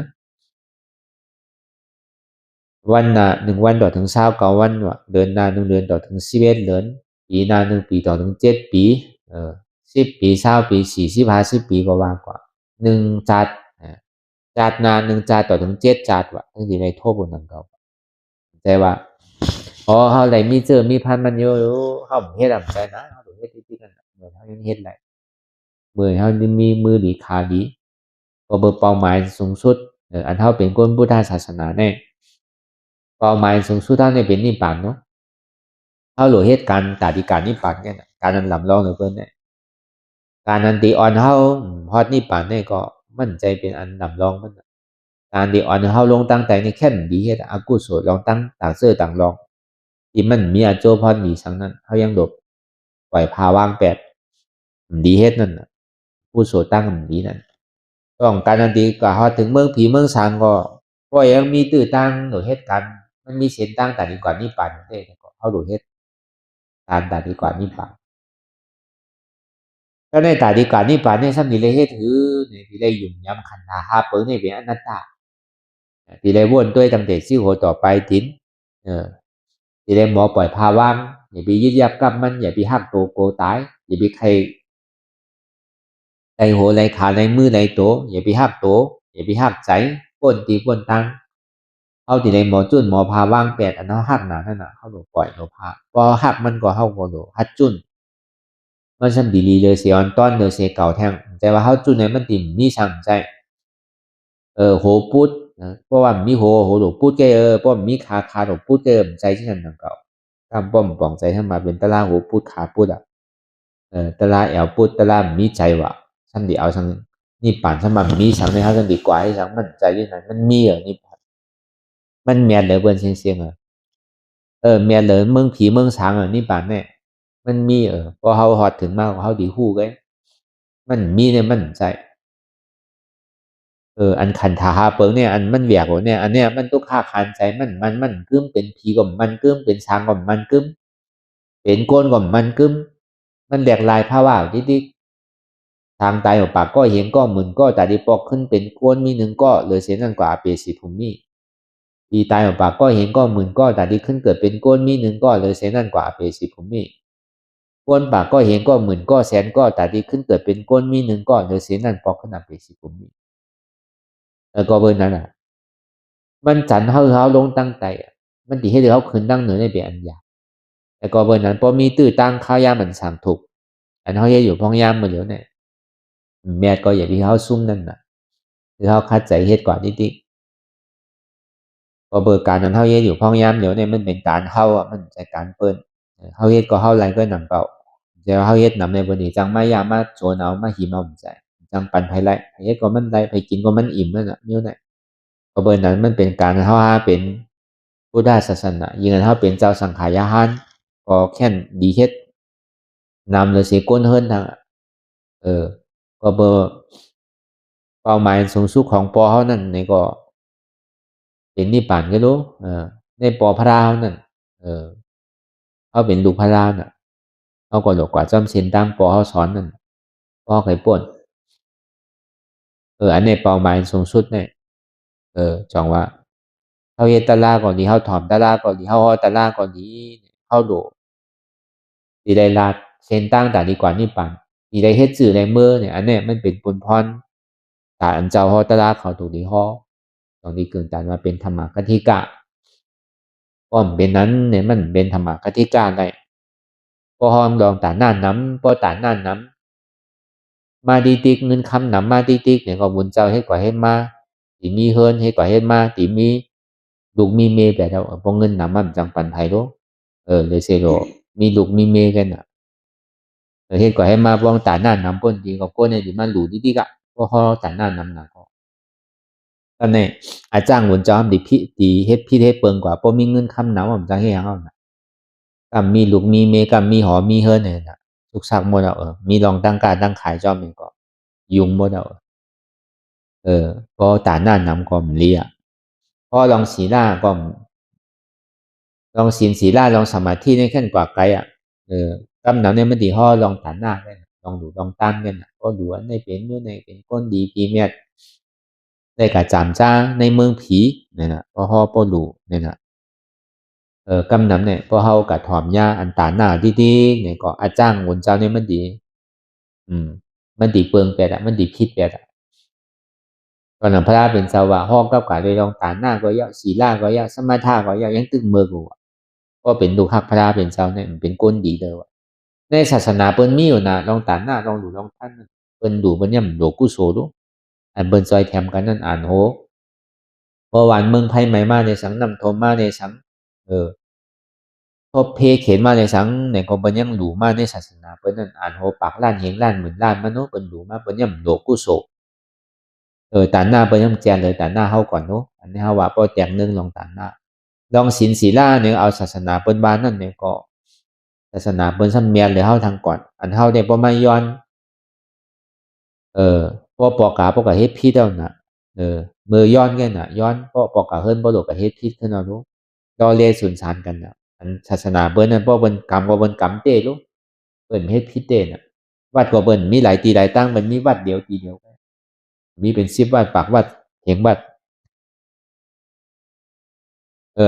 วันนา1วันต่อถึง29วันว่ะเดือนนา1เดือนต่อถึง11เดือนปีนา1ปีต่อถึง7ปี10ปี20ปี40 50ปีก็ว่ากว่า1จัดจัดนา1จัดต่อถึง7จัดว่ะถึงสิได้โทษบนนั้นก็แต่ว่าเฮาได้มีเจอมีพันมันอยู่เฮาบ่เฮ็ดนำใจนะเฮาต้องเฮ็ดจริงๆนั่นน่ะเหมือนเฮายังเฮ็ดได้เหมือนเฮายังมีมือดีขาดีก็เบิ่งเป้าหมายสูงสุดอันเฮาเป็นคนพุทธศาสนาแน่เป้าหมายสูงสุดเฮาเนี่ยเป็นนิพพานเนาะเฮาโลเหตุการณ์ตาดิการนิพพานเนี่ยน่ะการนั้นลำลองเหลือเกินเนี่ยการนั้นที่อ่อนเฮาฮอดนิพพานเนี่ยก็มั่นใจเป็นอันลำลองมันน่ะการที่อ่อนเฮาลงตั้งแต่นี่แค่นดีเฮ็ดอกุศลลองตั้งต่างเสื้อต่างรองที่มันมีอาโจพรดีสังนั้นเฮายังดบปล่อยพาวางแปดดีเฮ็ดนั่นน่ะกุศลตั้งดีนั่นต้องการอันดีก็ฮอดถึงเมืองผีเมืองสางก็ยังมีตื้อตั้งโดยเหตุการณ์มันมีเส้นตั้งแต่ดีกว่านิพพานเด้ก็เฮาโดยเหตุการณ์แต่ดีกว่านิพพานก็ในตาดีกว่านิพพานเนี่ยซ้ำนี่เลยเฮ็ดถือนี่ที่ได้ยุ่มยำขันธ์หาเปิงนี่เป็นอนัตตาที่ได้วนด้วยตั้งแต่สิโหต่อไปถินที่ได้หมอปล่อยภาวะอย่าไปยึดยับกับมันอย่าไปหักโตโกตายอย่าไปใครในหัวในขาในมือในโตอย่าไปหักโตอย่าไปหักใจก้นตีก้นตังเฮาที่ได้หมอจุ้นหมอพาวางแปดอันเฮาหักหนานั่นน่ะเฮาโดปล่อยโดพาพอหักมันก็เฮาก็โดหัดจุ้นมันซ้ำดีๆเลยเสียอ่อนต้อนเด้อเสียเก่าแท้งแต่ว่าเฮาจุ้นให้มันติ่มมีช่างใจโหปุดนะเพราะว่ามีโหโหปุดแกเพราะมีขาโหปุดแกใจที่นั่นดังเก่าตามป้อมปองใจทั้งมาเป็นตะลาโหปุดขาปุดตะลาแอวปุดตะลามีใจว่ะซ้ำดีเอาทั้งนิพพานซ้ำมันมีสังในเฮาจังดีกว่าให้สังมันใจที่นั่นมันมีนิพพานมันแม่นเหลือเบิ่นเสียงแม่นเหลือเมืองผีเมืองสางนิพพานแน่มันมีพอเฮาฮอดถึงมาเฮาดีฮู้ไกมันมีเนี่ยมันใจอันขันธาหาเปิงเนี่ยอันมันเวียกเนี่ยอันเนี้ยมันตุกขาคานใจมันกึ้มเป็นผีก็มันกึ้มเป็นช้างก็มันกึ้มเป็นโกนก็มันกึ้มมันแหลกลายภาวะดิทางตายออกปากก็เห็นก็หมื่นก็แต่ดีปอกขึ้นเป็นโกนมีหนึ่งก็เหลือเสียนั่นกว่าเปสีภูมิที่ตายออกปากก็เห็นก็หมื่นก็แต่ดีขึ้นเกิดเป็นโกนมีหนึ่งก็เหลือเสียนั่นกว่าเปสีภูมิโกนปากก็เห็นก็หมื่นก็แสนก็แต่ดีขึ้นเกิดเป็นโกนมีหนึ่งก็เหลือเสียนั่นปอกขึ้นเปสีภูมิก็เบอร์นั้นมันจันเฮาลงตั้งใจมันติให้เฮาขึ้นตั้งเหนือในเป็นอันยา แต่ก็เบิ่นนั้นบ่มีตื้อตั้งข้าวยามมันสั่งถูกอันเฮาเฮ็ดอยู่พ้องยามมื้อเดียวเนี่ยแม่ก็อย่าที่เฮาซุ่มนั่นน่ะคือเฮาคัดใจเฮ็ดก่อนนิดๆก็เบิกการนั้นเฮาเฮ็ดอยู่พ้องยามเดี๋ยวเนี่ยมันเป็นการเฮาอ่ะมันใช่การเปิ้นเฮาเฮ็ดก็เฮาไหลก็นำเป้าแต่ว่าเฮาเฮ็ดนำในบ่นี้จังมายามมาโจนเอามาหิมเอาใจจังปันไผไหลเฮ็ดก็มันได้ไผกินก็มันอิ่มนั่นน่ะนิ้วเนี่ยก็เบิ่นนั้นมันเป็นการเฮาหาเป็นพุทธศาสนายิ่งอันเฮาเป็นเจ้าสังฆายานก็แค่นดีเฮ็ดนำเลยสิก้นเฮิรนทางก็เบอร์เป้าหมายสูงสุดของปอเฮานั่นนี่ก็เป็นนิพพานก็รู้ในปอพระเฮานั่นเฮาเป็นลูกพระราน่ะเฮาก็หลอกกว่าจำศีลตามปอเฮาสอนนั่นปอเคยป่นอันนี้เป้าหมายสูงสุดเนี่ยจ่องว่าเฮาเฮ็ดตะลาก่อนดีเฮาถ่อมตะลาก่อนดีเฮาฮ้อตะลาก่อนดีเฮาโดสิได้ลาดเส้นตั้งแต่ดีกว่านิพพานสิได้เฮ็ดสื่อในมือเนี่ยอันนี้มันเป็นบุญพรตาอันเจ้าฮ้อตะลาเขาถูกดีฮ้อตรงนี้เกินการว่าเป็นธรรมกติกะป้อมเป็นนั้นเนี่ยมันเป็นธรรมกติกาได้พอฮ้อมดองตาหน้าน้ำพอตาหน้าน้ำมาดีติกเงินคำน้ำมาดีติกเนี่ยก็บุญเจ้าเฮ็ดกว่าเฮ็ดมาติมีเฮิรนเฮ็ดกว่าเฮ็ดมาติมีลูกมีเมย์แบบพอเงินน้ำมันจังปันไผโลเลยเซโลมีลูกมีเมย์กันน่ะเฮ็ดกว่าเฮ็ดมาป้องตาหน้าน้ำป่นดีก็เนี่ยดิมันหลูดีติกะพอฮ้อตาหน้าน้ำน่ะก็ตอนนี้อาจ้างบุญเจ้าดิพิติเฮ็ดพิเฮ็ดเปิงกว่าบ่มีเงินคำน้ำมันจังเฮ็ดหยังเอาน่ะก็มีลูกมีเมย์ก็มีหอมีเฮิรนเนี่ยน่ะทุกซักหมดแล้วมีลองตั้งการตั้งขายจอมนี่ก็ยุ่งหมดแล้วพอตาหน้าน้ำก็มันเลียพอลองศีลาก็ลองศีลศีลาลองสมาธินี่แค่นกว่าไกลกำหนดเนี่ยมันดีฮ้อลองตาหน้ากันลองดูลองตั้งกันก็ดูว่าในเป็นเมื่อในเป็นก้นดีผีเมียดในกะจามจ้าในเมืองผีเนี่ยนะพอฮ้อบ่ดูเนี่ยนะกำหนดเนี่ยพอเฮากะถ่อมยาอันตาหน้าดีๆเนี่ยก็อาจ้างบุญเจ้าเนี่ยมันดีมันดีเปิงแปดมันดีพิษแปดตอนนั้นพระเป็นสาวะห้องกับกาเลยลองตาหน้าก็ยะศีลาก็ยะสมาทาก็ยะยังตึงมือกูก็เป็นลูกฮักพระเป็นเจ้าเนี่ยมันเป็นก้นดีเด้อในศาสนาเปิ้นมีอยู่นะลองตาหน้าลองดูลองท่านเปิ้นดูเปิ้นย่ำโลกุโสดูอันเปิ้นซอยแถมกันนั่นอ่านโหเมื่อวานเมืองไผไหมมาในสังนำทมมาในสังพบเพเข็นมาในสังเนี่ยก็เปิ้นยังดูมาในศาสนาเปิ้นนั่นอ่านโหปากล้านเฮงล้านหมื่นล้านมโนเปิ้นดูมาเปิ้นย่ำโลกุโสตาหน้าเปิ้นย่ำแจนเลยตาหน้าเฮาก่อนเนาะอันนี้เฮาว่าบ่แจงนึงลองตาหน้าลองศีลศีลาเนี่ยเอาศาสนาเปิ้นบ้านนั่นเนี่ยก็ศาสนาเปิ้นซ้ำแม่นเลยเฮาทางก่อนอันเฮาได้บ่มาย้อนพอปอกาปอกะเฮ็ดผิดแล้วน่ะมือย้อนกันน่ะย้อนพอปอกาเฮิรนบ่โลกะเฮ็ดผิดขึ้นเอารู้ดอเลสุนสานกันน่ะอันศาสนาเปิ้นนั่นบ่เปิ้นกรรมบ่เปิ้นกรรมเต้รู้เปิ้นเฮ็ดผิดเต้น่ะวัดก็เปิ้นมีหลายตีหลายตั้งมันมีวัดเดียวตีเดียวมีเป็น10วัดปากวัดเถียงวัด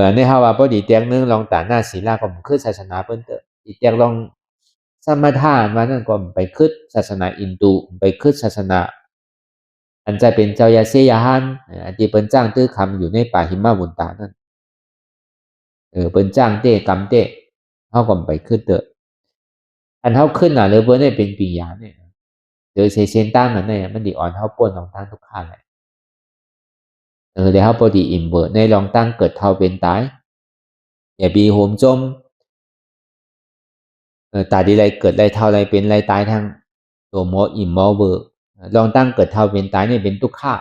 อันนี้เฮาว่าบ่ดีแตงนึงลองตาหน้าศีลาก็คือศาสนาเปิ้นเด้ออีแตงลองสมถะมานั่นก็ไปคิดศาสนาอินดูไปคิดศาสนาอันจะเป็นเจ้ายาเซยาฮันอันที่เปิ้นจ้างตื้อคำอยู่ในป่าหิมะบุญตานั่นเปิ้นจ้างเต้กำเต้เฮาก็ไปคิดเด้ออันเฮาขึ้นน่ะเลยเปิ้นได้เป็นปีญาเนี่ยโดยเซนตั้งนั่นเนี่ยมันดีอ่อนเฮาป่นของตั้งทุกข้างเลยเดี๋ยวเฮาบ่ดีอิ่มเบิดในลองตั้งเกิดเท่าเป็นตายอย่าบีโหมจมตาดีไรเกิดไรเท่าไรเป็นไรตายทางตัวหมออิ่มหมอเบอร์ลองตั้งเกิดเท่าเป็นตายเนี่ยเป็นทุกข้า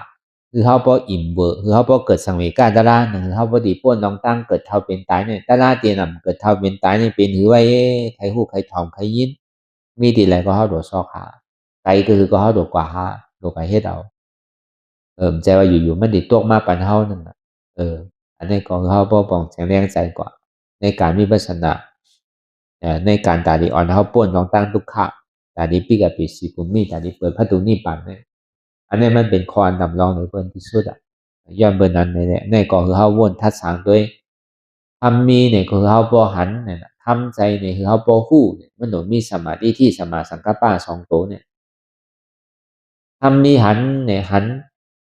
คือเขาพออิ่มเบอร์คือเขาพอเกิดสังเวชกาดาราหนึ่งเขาพอดีป้นลองตั้งเกิดเท่าเป็นตายเนี่ยดาราเตียนำเกิดเท่าเป็นตายเนี่ยเป็นหือไว้ใครหู้ใครทอมใครยินมีดีไรก็เขาโดดซอกหาไกลก็คือก็เขาโดดกว่าหาโดดไกลเฮ็ดเอาใจว่าอยู่ๆมันดิตกมาปันเฮานั่นน่ะอันนี้ก็เขาพอป้องแข็งแรงใจกว่าในการมีปัญญาในการตาดีอ่อนเขาป้วนลองตั้งทุกขะตาดีปีกับปีสีกุมมีตาดีเปิดพระตูนี่ปันเนี่ยอันนี้มันเป็นคอนดำรองหรือเปิ้นที่สุดย้อนเบอร์นั้นเลยในก็คือเขาวนทัดสางด้วยทำมีเนี่ยคือเขาบ่หันเนี่ยทำใจเนี่ยคือเขาบ่ฮู้เนี่ยมันโดนมีสมาธิที่สมาสังกัปปะ2ตัวเนี่ยทำมีหันเนี่ยหัน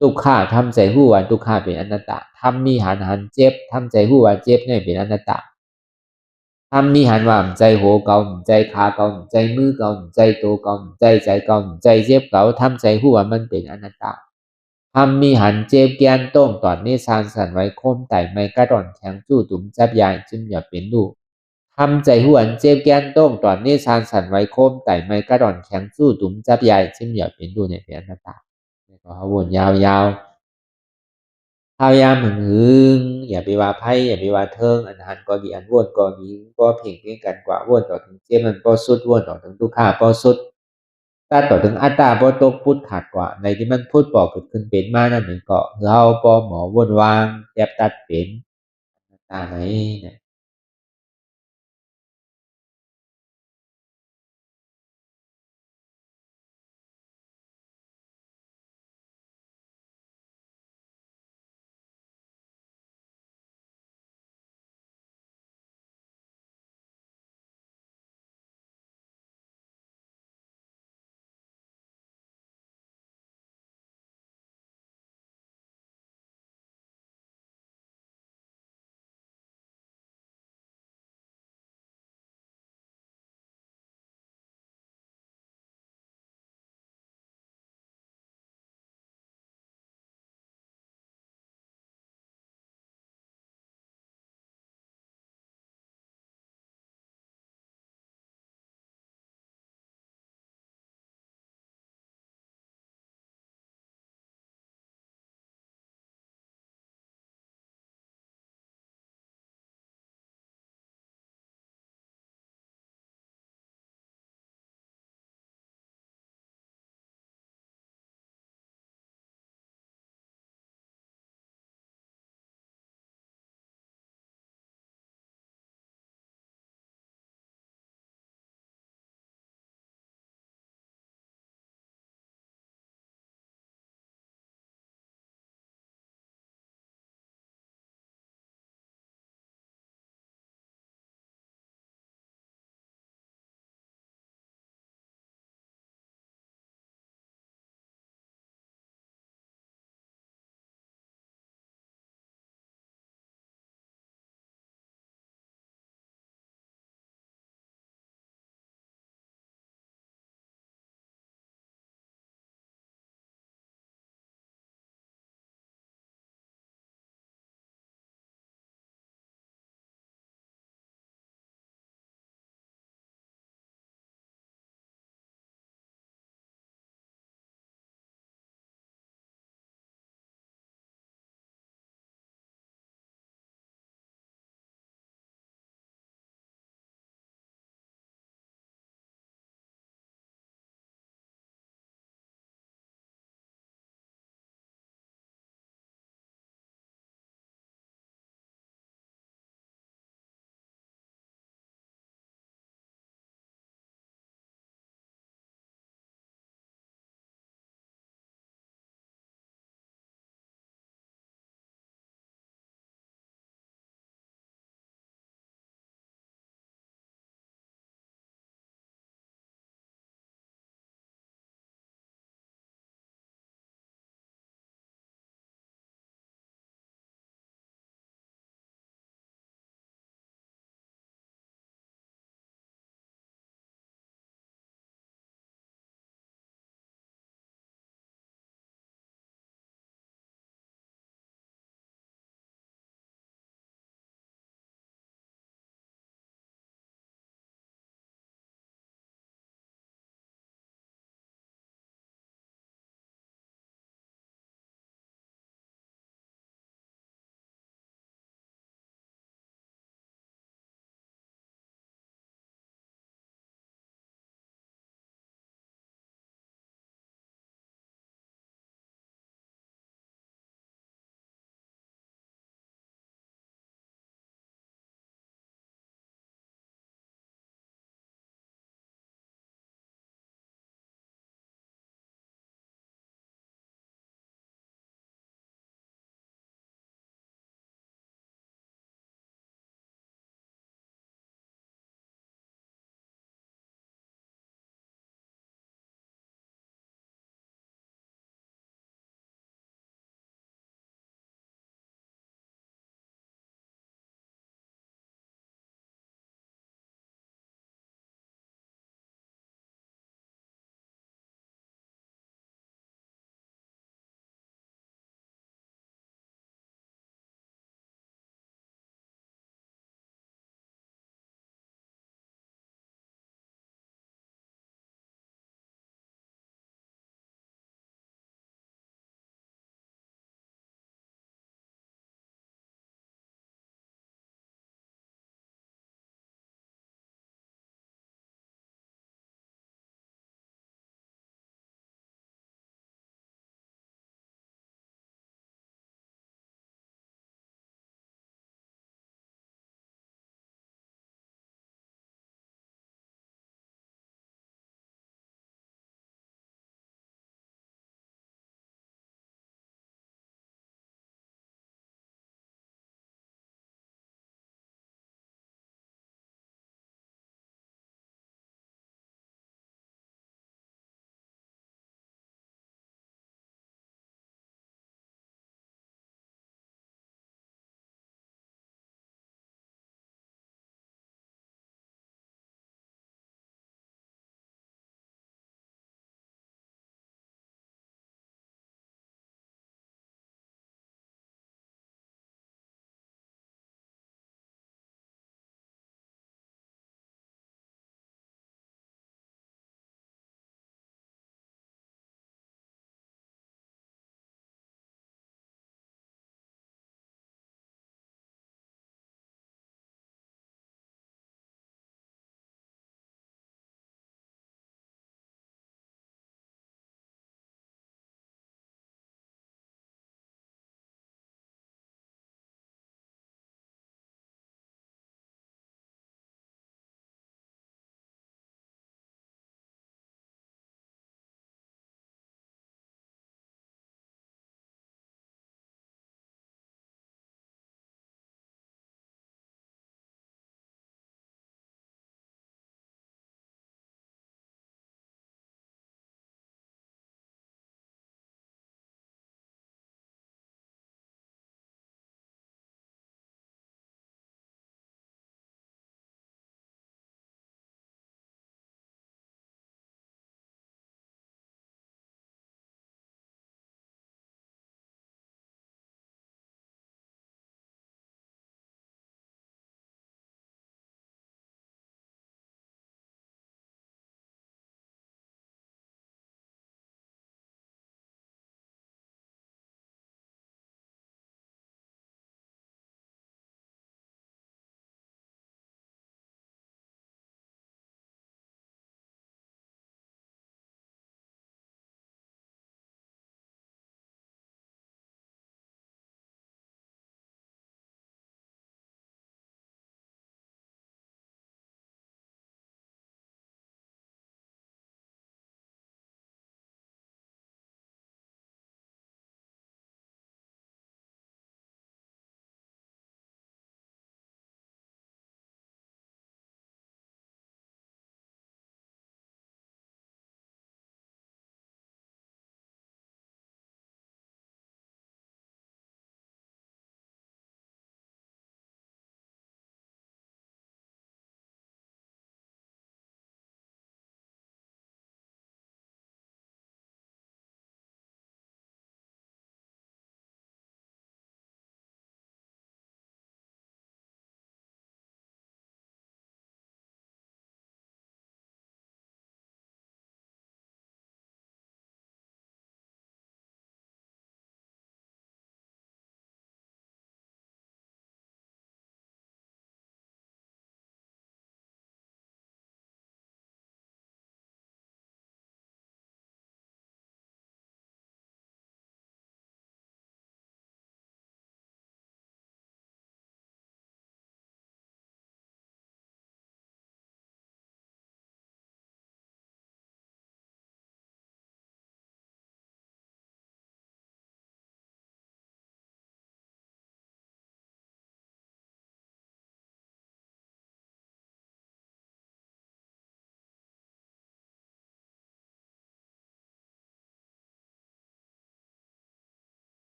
ทุกขาทำใจฮู้ว่าทุกขาเป็นอนัตตาทำมีหันเจ็บทำใจฮู้ว่าเจ็บเนี่ยเป็นอนัตตา ธรรมมีหันว่าใจโหเก่าใจขาเก่าใจมือเก่าใจโตเก่าใจเก่าใจเจ็บเก่าทำใจฮู้ว่ามันเป็นอนัตตาธรรมมีหันเจ็บแกนต้งตอนนี้สานสั่นไว้โคมไต่ไม้กระดอนแข็งจู้ตุ่มจับยายจึงอย่าเป็นรูทำใจหวนเจ็บแกนต้งตอนนี้สานสั่นไว้โคมไต่ไม้กระดอนแข็งจู้ตุ่มจับยายจึงอย่าเป็นรูในเป็นอนัตตาก็เฮาวนยาวๆพยายามหึงอย่าไปว่าไผอย่าไปว่าเทิงอันหันก็ดีอันวนก็ดีก็เพ่งคือกันกว่าวนต่อถึงเจ็บมันบ่สุดวนต่อถึงทุกข์บ่สุดถ้าต่อถึงอัตตาบ่ตกพุทธขาดกว่าในที่มันพูดบ่เกิดขึ้นเป็นมานั่นก็คือเฮาบ่หมอวนวางแยบตัดเป็นอัตตาไหนเนี่ย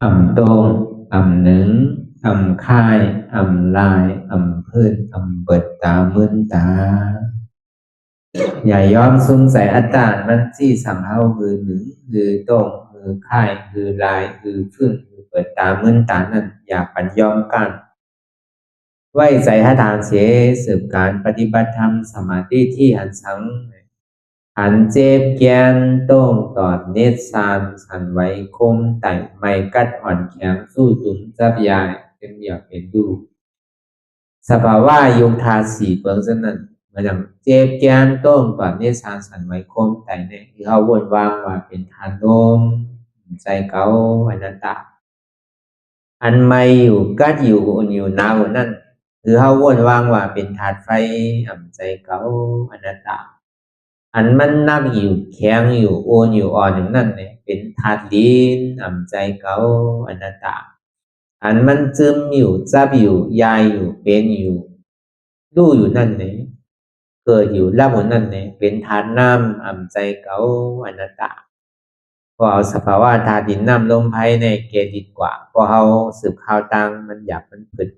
โตงหนึ่งค่ายลายพื้นเปิดตามึนตาอย่าย้อมซุ้มใส่อัตตามันที่สั่งเฮาคือหนึ่งคือโตงคือค่ายคือลายคือพื้นคือเปิดตามึนตานั่นอย่าปัญย้อมกันไว้ใจให้ทานเสียสืบการปฏิบัติธรรมสมาธิที่หันสังหันเจ็บแกนโต้งตอดเนตรสานสันไว้คมไต่ไม่กัดอ่อนแข็งสู้ตุนจับยายเป็นอยากเป็นดูสภาวะยุคทาสีเปิงสนั่นมาดังเจ็บแกนโต้งตอดเนตรสานสันไว้คมไต่เนี่ยที่เขาวนวางว่าเป็นทานลมใจเก่าอนัตตาอันไม่อยู่กัดอยู่อุ่นอยู่หนาวนั่นคือเขาวนวางว่าเป็นธาตุไฟใจเก่าอนัตตาอันมันนักอยู่แข็งอยู่โอนอยู่อ่อนอย่างนั้นเนี่ยเป็นธาตุดินใจเก่าอนัตตาอันมันซึมอยู่จับอยู่ยายอยู่เป็นอยู่รู้อยู่นั่นเนี่ยเกิดอยู่รับอยู่นั่นเนี่ยเป็นธาตุน้ำใจเก่าอนัตตาพอเอาสภาวะธาตุดินน้ำลมไพ่ในเกดีกว่าพอเอาสืบข่าวตังมันอยากมันผึด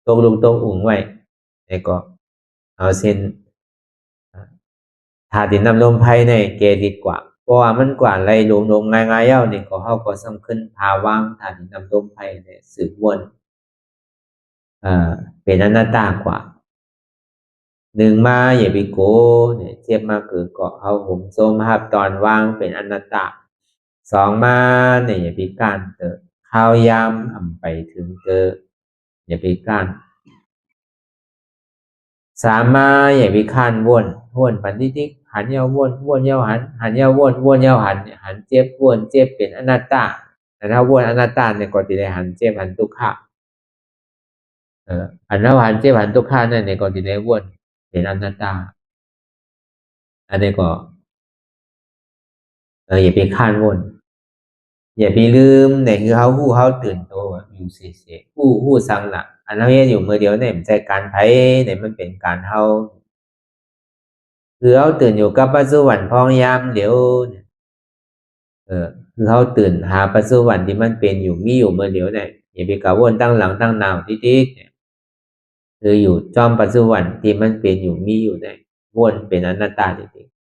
ตกลงตกอุ่งไว้แล้วก็เอาเส้นธาตุดินน้ำลมไพ่ในเกดีกว่าเพราะว่ามันกว่าไรลงง่ายๆเย้านี่ก็เขาก็สำคัญภาวะธาตุดินน้ำลมไพ่เนี่ยสืบวนเป็นอนัตตากว่าหนึ่งมาอย่าไปโกเนี่ยเทียบมาคือก็เอาผมโซมภาพตอนว่างเป็นอนัตตาสองมาเนี่ยอย่าไปก้านเตอข้าวยำไปถึงเตออย่าไปก้านสามมาอย่าไปข้านวนปันทิกหันเยาวนเยาหันเยาวนเยาหันเจ็บวนเจ็บเป็นอนัตตาแต่ถ้าวนอนัตตาเนี่ยก็จะได้หันเจ็บหันทุกขะหันแล้วหันเจ็บหันทุกขะนั่นเนี่ยก็จะได้วนเป็นอนัตตาอันนี้ก็อย่าไปข้านวนอย่าไปลืมเนี่ยคือเขาตื่นตัวอยู่เสียผู้สังหลักอันนั้นอยู่มือเดียวเนี่ยมันใจการไพ่เนี่ยมันเป็นการเฮาคือเขาตื่นอยู่กับปัจจุบันพองยามเดี๋ยวเนี่ยคือเขาตื่นหาปัจจุบันที่มันเป็นอยู่มีอยู่เมื่อเดียวเนี่ยอย่าไปกะวนตั้งหลังตั้งนาวติ๊กเนี่ยคืออยู่จอมปัจจุบันที่มันเป็นอยู่มีอยู่เนี่ยวนเป็นอนัตตาจริงๆ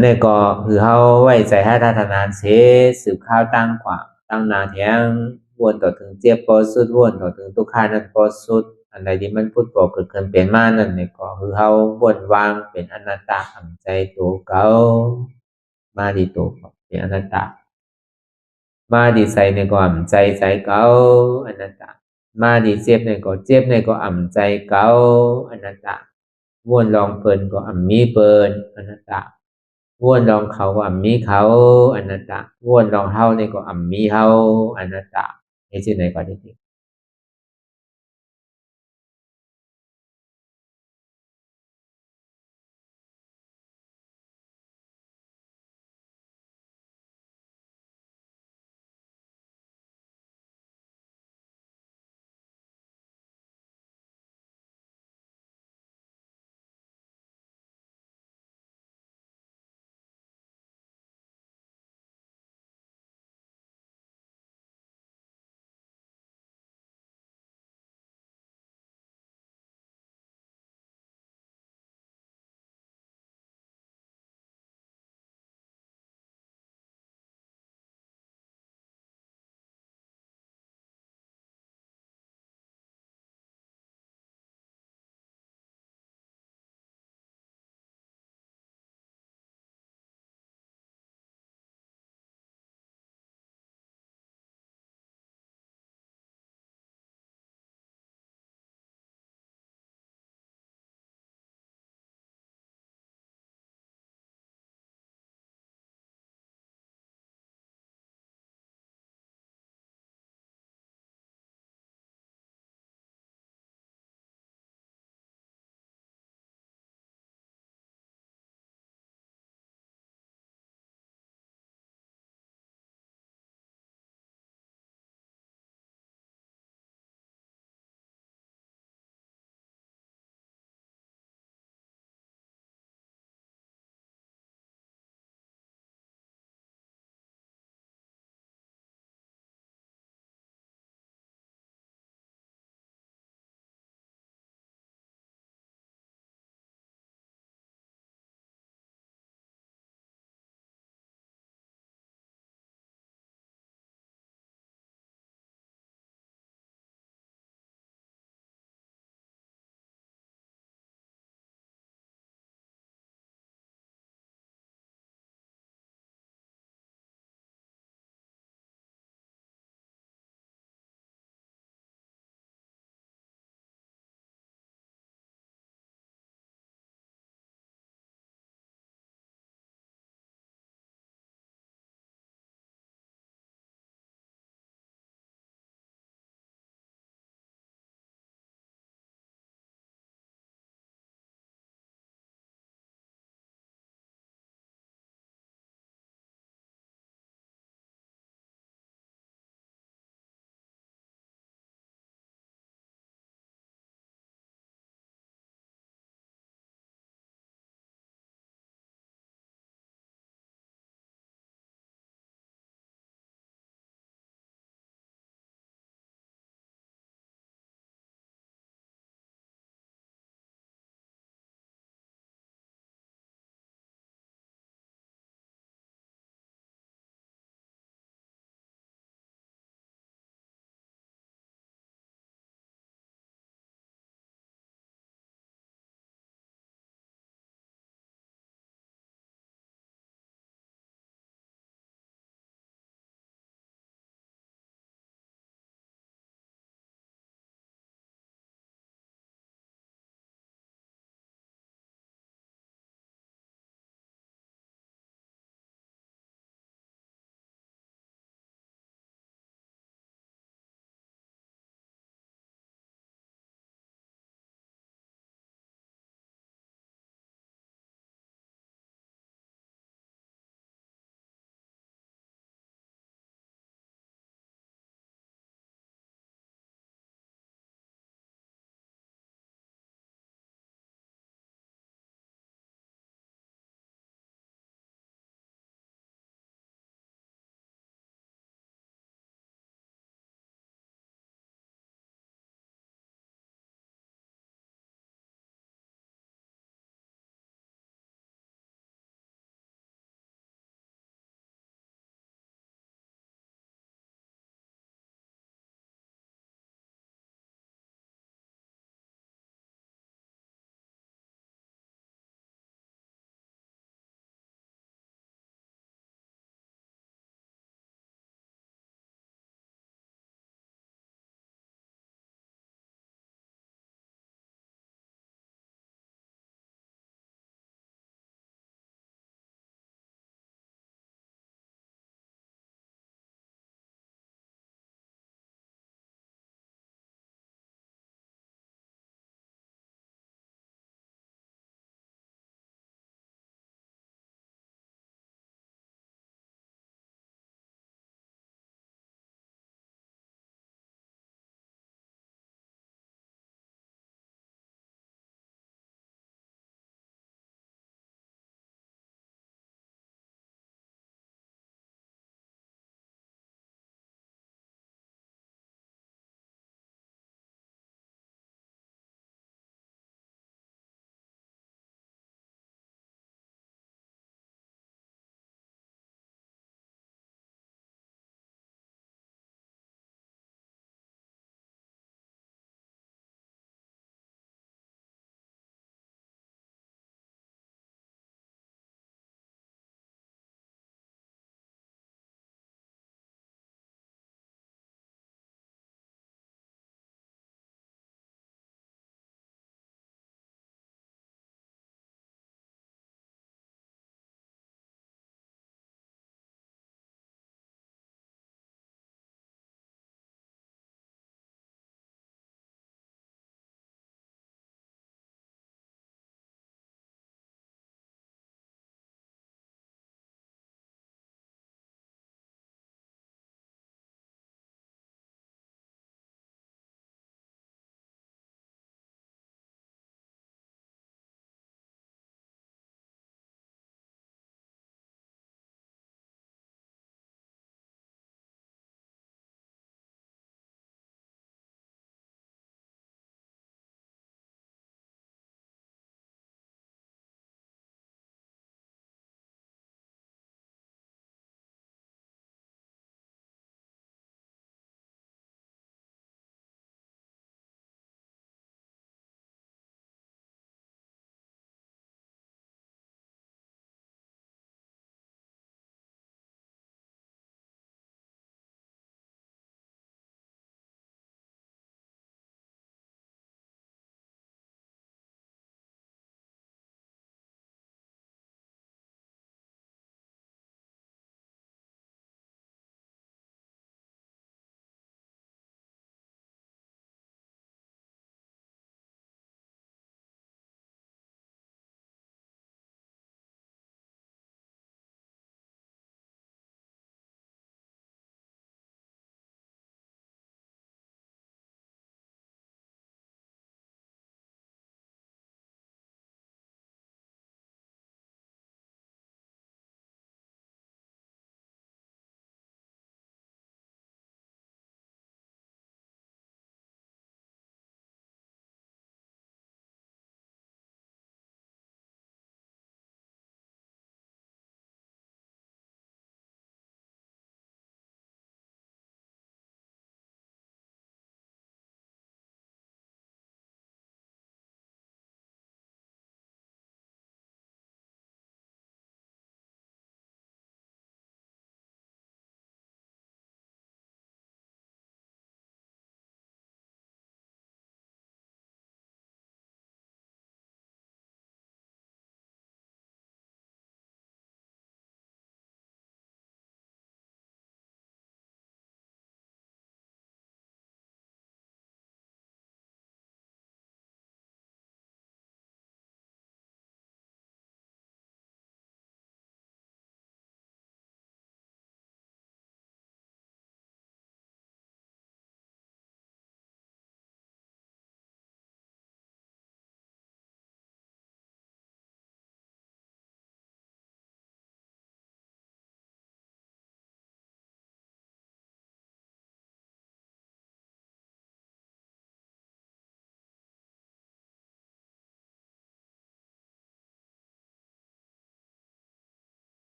เนี่ยก็คือเขาไว้ใจให้ทัศนานเสสืบข้าวตั้งขวางตั้งนาแทงวนต่อถึงเจ็บปอสุดวนต่อถึงทุกขานั้นปอสุดอะไรที่มันพูดบอกเกิดขึ้นเป็นมานั่นเนี่ยก็คือเขาวนวางเป็นอนัตตาทำใจตัวเก่ามาดีตัวเป็นอนัตตามาดีใส่ในก็อ่ำใจเก่าอนัตตามาดีเจ็บในก็เจ็บในก็อ่ำใจเก่าอนัตตาวนลองเปินก็อ่ำมีเปินอนัตตาวนลองเขาก็อ่ำมีเขาอนัตตาวนลองเฮาในก็อ่ำมีเฮาอนัตตานี่ชื่อไหนก็ได้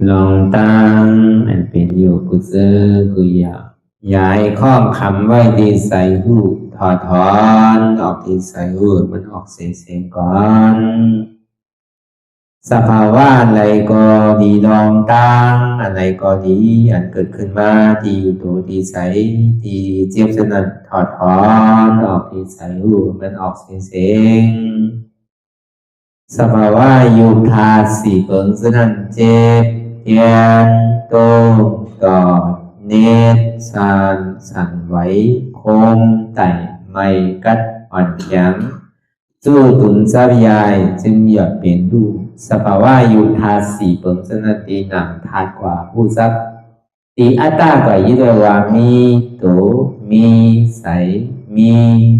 ลองตั้งอันเป็นอยู่กุศลกุยาย้ายข้อมคำไว้ที่ใส่หูถอดถอนออกที่ใส่หูมันออกเสียงก่อนสภาวะอะไรก็ดีลองตั้งอะไรก็ดีอันเกิดขึ้นมาที่อยู่ตัวที่ใส่ที่เจ็บสนั่นถอดถอนออกที่ใส่หูมันออกเสียงสภาวะอยู่ธาตุสี่เปิงสนั่นเจ็บเทียนโตกอดเนตรสานสั่นไหวโคมไต่ไม่กัดอ่อนแข็งสู้ตุนซับยายจึงหยดเปลี่ยนดูสภาวะอยู่ธาตุสี่เปิงสนั่นตีหนังธาตุกว่าผู้ซับตีอัตตากว่ายึดว่ามีโตมีใสมี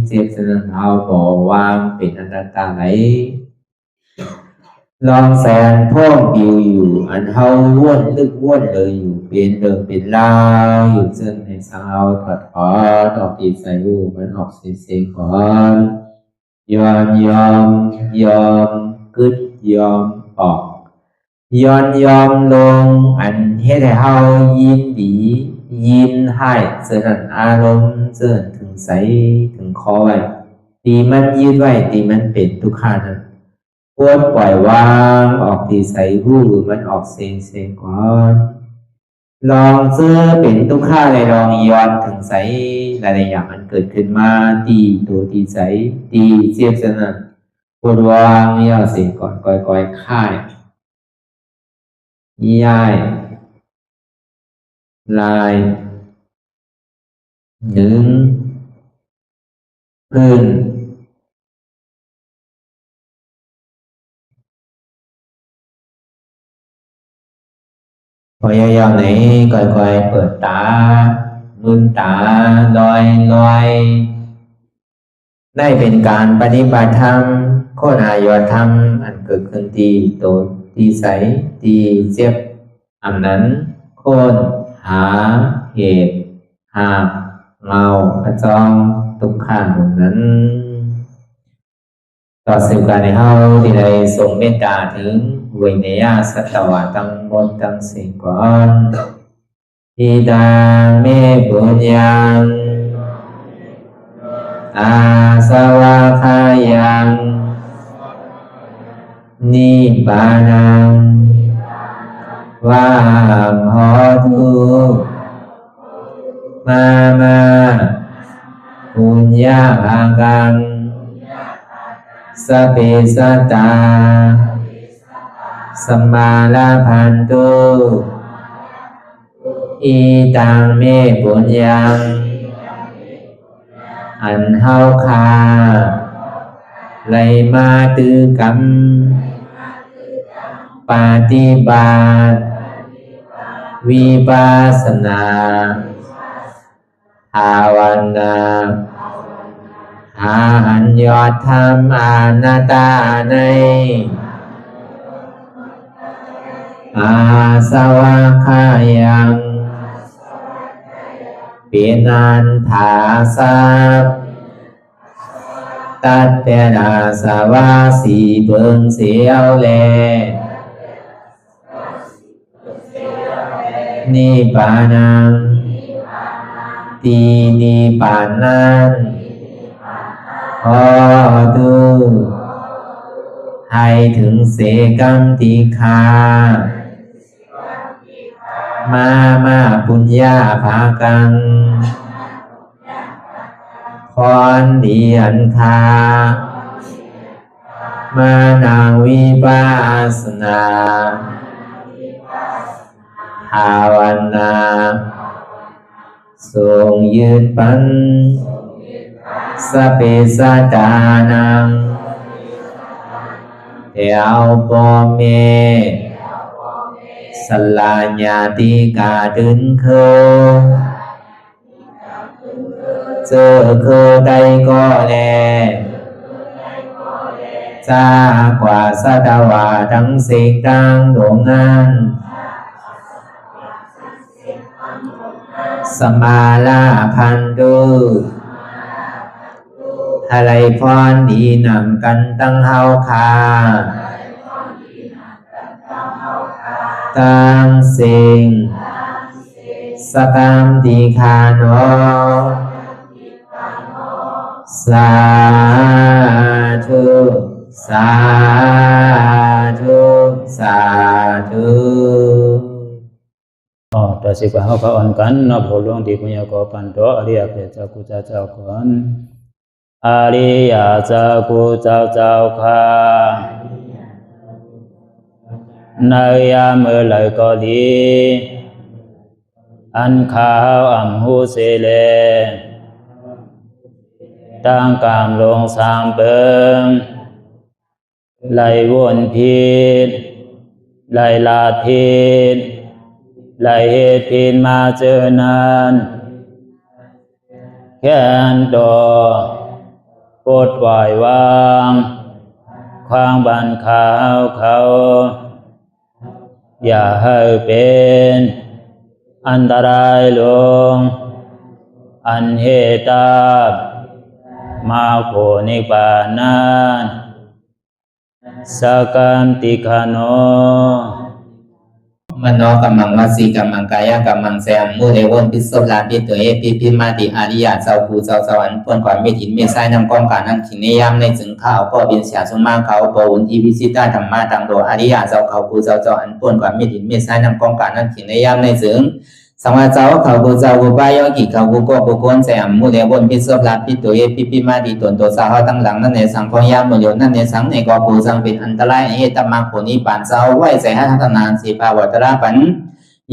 เจ็บสนั่นเอาบ่วางเป็นอนัตตาไหลลองแสนพ่องปิวอยู่อันเฮาว่นลึกว่นเลยอยู่เป็นเดิมเป็นลาวอยู่จนให้สาวถอดถอนออกตีใส่รูมันออกเสียงก่อนยอมกึดยอมออกยอมลงอันเฮ็ดให้เฮายินดียินให้เจริญอารมณ์เจริญถึงใสถึงคอไว้ตีมันยืดไว้ตีมันเป็นทุกขานั้นปวดปล่อยวางออกที่ใส่หูมันออกเสียงก่อนลองเจอเป็นทุกข้าเลยลองย้อนถึงใส่หลายอย่างมันเกิดขึ้นมาตีตัวที่ใส่ตีเจียบสนั่นปวดวางย่อเสียงก่อนก่อยค่ายย้ายลายดึงพื้นพอยาวๆไหนก่อยเปิดตาลืมตาลอยได้เป็นการปฏิบัติธรรมโคหายอดธรรมอันเกิดขึ้นที่โตที่ใสที่เจ็บอันนั้นโคนหาเหตุหาเงาขจรทุกข้างนั้นต่อสืบการในเฮาที่ได้ส่งเมตตาถึงวิเนยสัตวะตั้งบนตั้งสิ่งก่อนอิดาเมปุญญังอาสวะคายังนิพพานังวาหอตุมาปุญญาภากังสเปสัตตาสัมมาลาภันตุอิตังเมปุญญังอันเฮาคาไลมาตือกรรมปฏิบัติวิปัสสนาภาวนาหาอันยอดธรรมอนัตตาในอาสวะคายังเป็นอันถาสัพตัดแต่นาสวะสีเบิงเสียวแลนิพพานังตีนิพพานันขอดูให้ถึงเสกัมติคามาปุญญาภากังคอนดีอันคามานังวิปัสสนาภาวนาทรงยึดปัญสเปสัตตานังเทวปเมสลาญาติกาดึนเคเจอคือใดก็แลจากว่าสัตวาทั้งสิ่งต่างดวงงานสมาลาพันตุอะไรพรดีนำกันตั้งเฮาคา tăng sinh sakam ti kha no sa thu sa thu sa thu ต่อสิกว่าเฮาพระอ่อนกันเนาะพระหลวงที่ปุญญาก็ปันโตอริยเพศเจ้ากูเจ้าก่อนอริยเจ้ากูเจ้าค่ะในยามเมื่อไหร่ก็ดีอันข้าวอ่ำหูเสเลตั้งกามลงสามเปิงไหลวนพิษไหลลาพิษไหลเหตุพิษมาเจอนั้นแค่นดอปวดไหววางความบันขาวเขาอย่าให้เป็นอันตรายลงอันเหตุมาโผนิปานันสกันติคโนมโนกัมมังวสีกัมมังกายกัมมังแสงมูเอวนพิศพลาภิตัวเอปิพิมาติอาริยะเจ้าภูเจ้าสวรรค์พ้นก่อนเมถินเมษายนำกองการนั่งขินในยามในจึงข้าวก็บินเสียสุมาเขาปวุนทีพิสิตาธรรมะตังโดอาริยะเจ้าเขาภูเจ้าสวรรค์พ้นก่อนเมถินเมษายนำกองการนั่งขินในยามในจึงสังวาเจ้าเขาภูเจ้าภูปายกิเขาภูโกภูโกนแสงมูเอวนพิศพลาภิตัวเอปิพิมาติตนตัวสาวตั้งหลังนั่นในสังพยามโยนั่นในสังในกอภูสังเป็นอันตรายเหตุมรรคผลนิพพานเจ้าไหวใส่ให้ทัศนานสีภาวตระปัน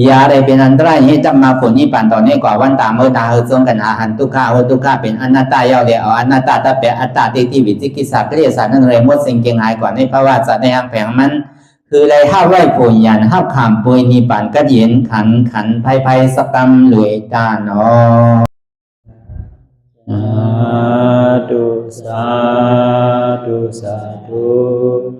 ยาได้เป็นอันตรายให้จำมาผลนิพพานต่อเนื่องกว่าวันตามเมื่อตาเฮจงกันอาหันทุกข้าทุกข้าเป็นอนัตตาเยาเดียวอนัตตาตาเป็นอัตตาที่วิจิกิสาเกลียสารนั่นเลยมดสิ่งเก่งหายกว่าในภาวะสัตว์ในอังแผงมันคือไรห้าไหวผลยันห้าขามปุยนิพพานก็เย็นขันภัยสกรรมรวยตาเนาะสาธุ